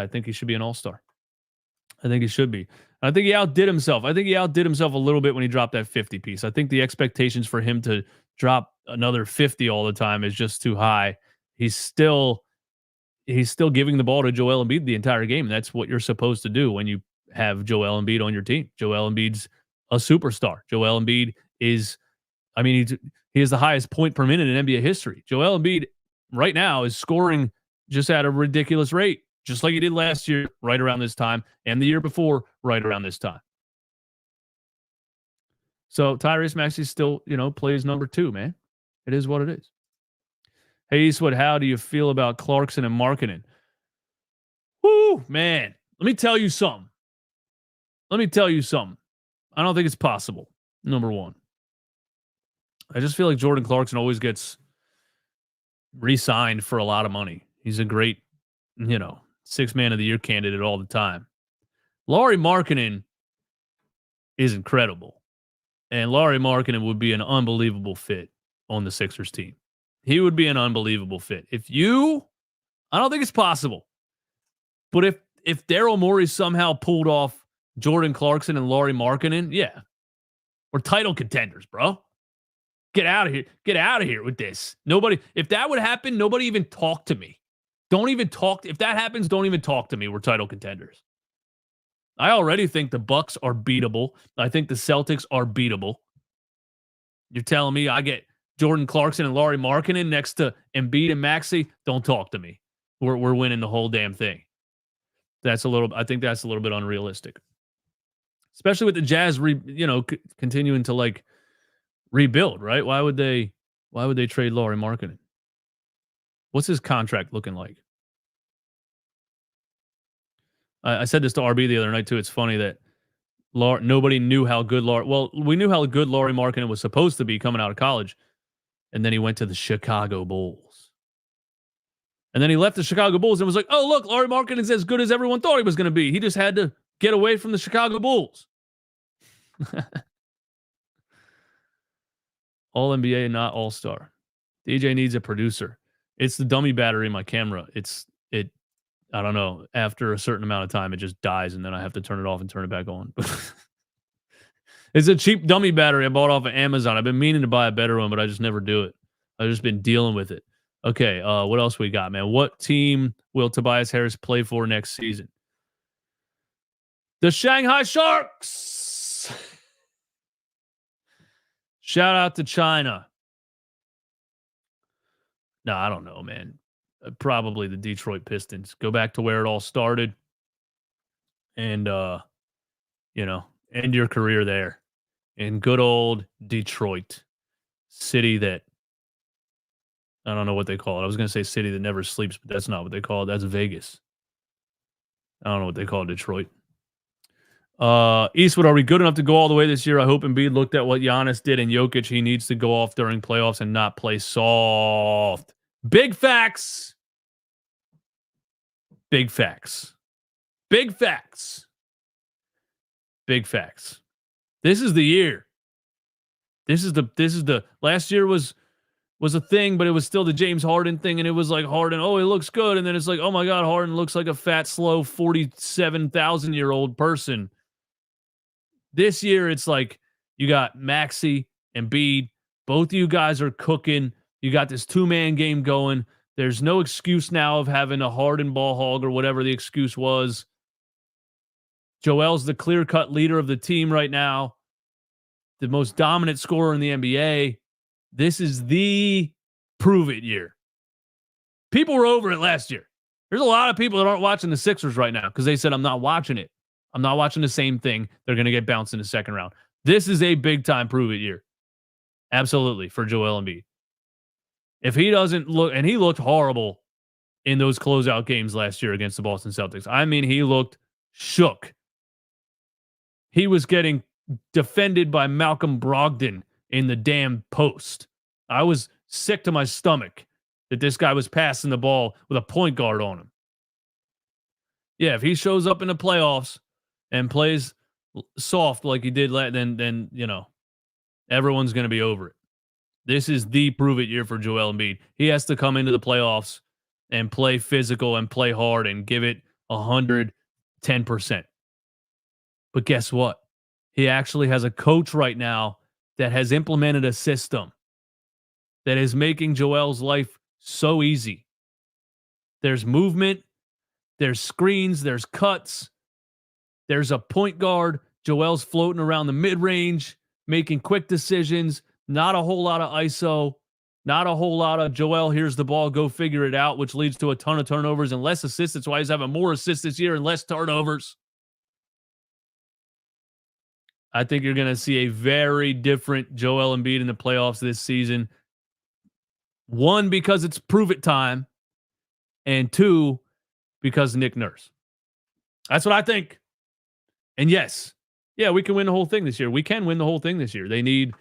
think he should be an all-star. I think he should be. I think he outdid himself. I think he outdid himself a little bit when he dropped that 50 piece. I think the expectations for him to drop another 50 all the time is just too high. He's still giving the ball to Joel Embiid the entire game. That's what you're supposed to do when you have Joel Embiid on your team. Joel Embiid's a superstar. Joel Embiid is, he has the highest point per minute in NBA history. Joel Embiid right now is scoring just at a ridiculous rate. Just like he did last year, right around this time, and the year before, right around this time. So Tyrese Maxey still, plays number 2, man. It is what it is. Hey, Eastwood, how do you feel about Clarkson and Markkanen? Woo, man. Let me tell you something. I don't think it's possible, number 1. I just feel like Jordan Clarkson always gets re-signed for a lot of money. He's a great, 6 man of the year candidate all the time. Lauri Markkanen is incredible. And Lauri Markkanen would be an unbelievable fit on the Sixers team. He would be an unbelievable fit. I don't think it's possible. But if Daryl Morey somehow pulled off Jordan Clarkson and Lauri Markkanen, yeah. We're title contenders, bro. Get out of here. Get out of here with this. If that would happen, nobody even talk to me. Don't even talk. If that happens, don't even talk to me. We're title contenders. I already think the Bucks are beatable. I think the Celtics are beatable. You're telling me I get Jordan Clarkson and Lauri Markkanen next to Embiid and Maxey? Don't talk to me. We're winning the whole damn thing. I think that's a little bit unrealistic. especially with the Jazz, continuing to like rebuild, right? Why would they trade Lauri Markkanen? What's his contract looking like? I said this to RB the other night too. It's funny that nobody knew how good Lauri. Well, we knew how good Lauri Markkanen was supposed to be coming out of college, and then he went to the Chicago Bulls, and then he left the Chicago Bulls and was like, "Oh, look, Lauri Markkanen is as good as everyone thought he was going to be. He just had to get away from the Chicago Bulls." All NBA, not all star. DJ needs a producer. It's the dummy battery in my camera. I don't know. After a certain amount of time, it just dies, and then I have to turn it off and turn it back on. It's a cheap dummy battery I bought off of Amazon. I've been meaning to buy a better one, but I just never do it. I've just been dealing with it. Okay, what else we got, man? What team will Tobias Harris play for next season? The Shanghai Sharks. Shout out to China. No, I don't know, man. Probably the Detroit Pistons. Go back to where it all started and, end your career there in good old Detroit. City that, I don't know what they call it. I was going to say city that never sleeps, but that's not what they call it. That's Vegas. I don't know what they call Detroit. Eastwood, are we good enough to go all the way this year? I hope Embiid looked at what Giannis did and Jokic. He needs to go off during playoffs and not play soft. Big facts. Big facts. Big facts. Big facts. This is the year. This is the last year was a thing, but it was still the James Harden thing, and it was like Harden, oh, he looks good, and then it's like, oh my God, Harden looks like a fat, slow 47,000-year-old person. This year, it's like you got Maxey and Embiid. Both of you guys are cooking. You got this two-man game going. There's no excuse now of having a Harden ball hog or whatever the excuse was. Joel's the clear-cut leader of the team right now, the most dominant scorer in the NBA. This is the prove-it year. People were over it last year. There's a lot of people that aren't watching the Sixers right now because they said, I'm not watching it. I'm not watching the same thing. They're going to get bounced in the second round. This is a big-time prove-it year. Absolutely, for Joel Embiid. If he doesn't look, and he looked horrible in those closeout games last year against the Boston Celtics. I mean, he looked shook. He was getting defended by Malcolm Brogdon in the damn post. I was sick to my stomach that this guy was passing the ball with a point guard on him. Yeah, if he shows up in the playoffs and plays soft like he did, then everyone's going to be over it. This is the prove-it year for Joel Embiid. He has to come into the playoffs and play physical and play hard and give it 110%. But guess what? He actually has a coach right now that has implemented a system that is making Joel's life so easy. There's movement, there's screens, there's cuts, there's a point guard. Joel's floating around the mid-range, making quick decisions. Not a whole lot of ISO. Not a whole lot of Joel, here's the ball, go figure it out, which leads to a ton of turnovers and less assists. That's why he's having more assists this year and less turnovers. I think you're going to see a very different Joel Embiid in the playoffs this season. One, because it's prove-it time. And two, because Nick Nurse. That's what I think. And yes, yeah, we can win the whole thing this year. We can win the whole thing this year. They need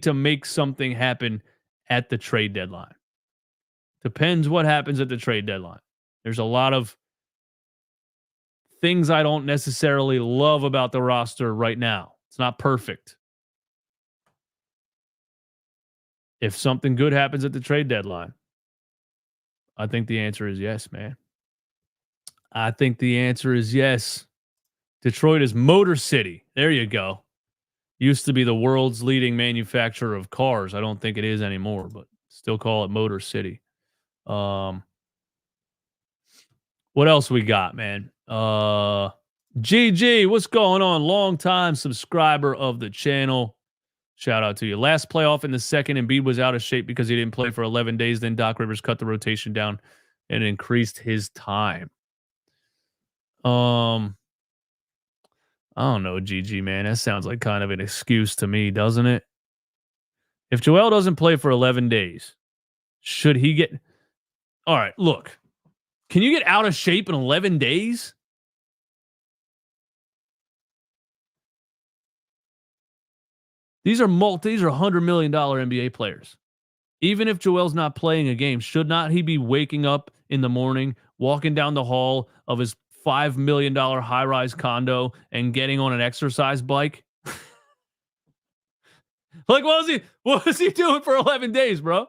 to make something happen at the trade deadline. Depends what happens at the trade deadline. There's a lot of things I don't necessarily love about the roster right now. It's not perfect. If something good happens at the trade deadline, I think the answer is yes, man. I think the answer is yes. Detroit is Motor City. There you go. Used to be the world's leading manufacturer of cars. I don't think it is anymore, but still call it Motor City. What else we got, man? GG, what's going on? Long-time subscriber of the channel. Shout out to you. Last playoff in the second, Embiid was out of shape because he didn't play for 11 days. Then Doc Rivers cut the rotation down and increased his time. I I don't know, GG, man. That sounds like kind of an excuse to me, doesn't it? If Joel doesn't play for 11 days, should he get... All right, look. Can you get out of shape in 11 days? These are $100 million NBA players. Even if Joel's not playing a game, should not he be waking up in the morning, walking down the hall of his $5 million high-rise condo and getting on an exercise bike? Like, what was he doing for 11 days, bro?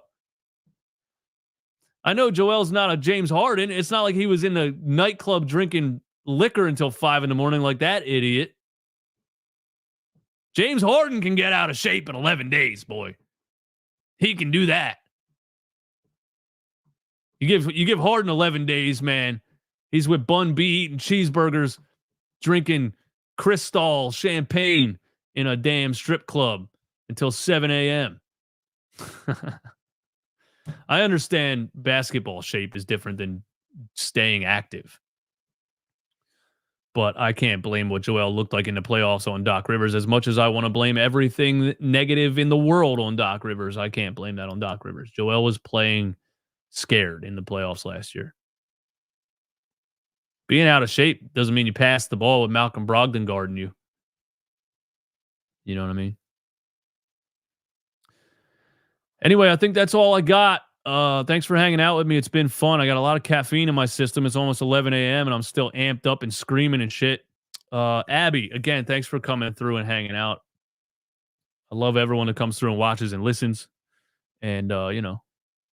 I know Joel's not a James Harden. It's not like he was in a nightclub drinking liquor until 5 a.m. like that idiot. James Harden can get out of shape in 11 days, boy. He can do that. You give Harden 11 days, man. He's with Bun B eating cheeseburgers, drinking Cristal champagne in a damn strip club until 7 a.m. I understand basketball shape is different than staying active. But I can't blame what Joel looked like in the playoffs on Doc Rivers. As much as I want to blame everything negative in the world on Doc Rivers, I can't blame that on Doc Rivers. Joel was playing scared in the playoffs last year. Being out of shape doesn't mean you pass the ball with Malcolm Brogdon guarding you. You know what I mean? Anyway, I think that's all I got. Thanks for hanging out with me. It's been fun. I got a lot of caffeine in my system. It's almost 11 a.m. and I'm still amped up and screaming and shit. Abby, again, thanks for coming through and hanging out. I love everyone that comes through and watches and listens. And,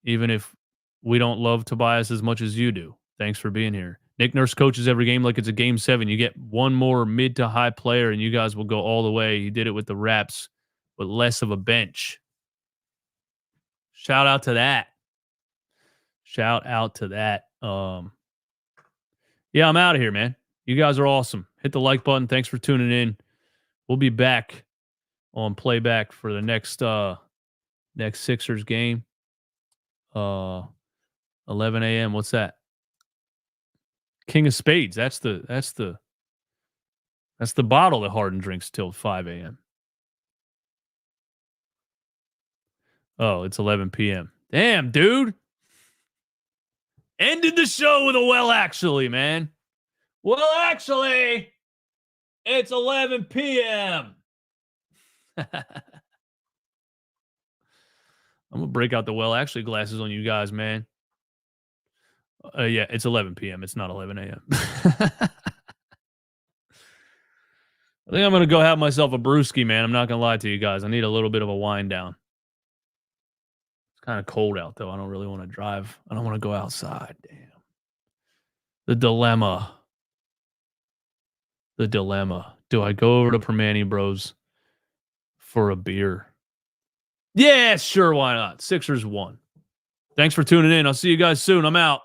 even if we don't love Tobias as much as you do, thanks for being here. Nick Nurse coaches every game like it's a game 7. You get one more mid to high player and you guys will go all the way. He did it with the Raps with less of a bench. Shout out to that. Yeah, I'm out of here, man. You guys are awesome. Hit the like button. Thanks for tuning in. We'll be back on playback for the next Sixers game. 11 a.m. What's that? King of Spades. That's the bottle that Harden drinks till 5 a.m. Oh, it's 11 p.m. Damn, dude. Ended the show with a well, actually, man. Well, actually, it's 11 p.m. I'm going to break out the well, actually glasses on you guys, man. Yeah, it's 11 p.m. It's not 11 a.m. I think I'm going to go have myself a brewski, man. I'm not going to lie to you guys. I need a little bit of a wind down. It's kind of cold out, though. I don't really want to drive. I don't want to go outside. Damn. The dilemma. Do I go over to Permani Bros for a beer? Yeah, sure. Why not? Sixers won. Thanks for tuning in. I'll see you guys soon. I'm out.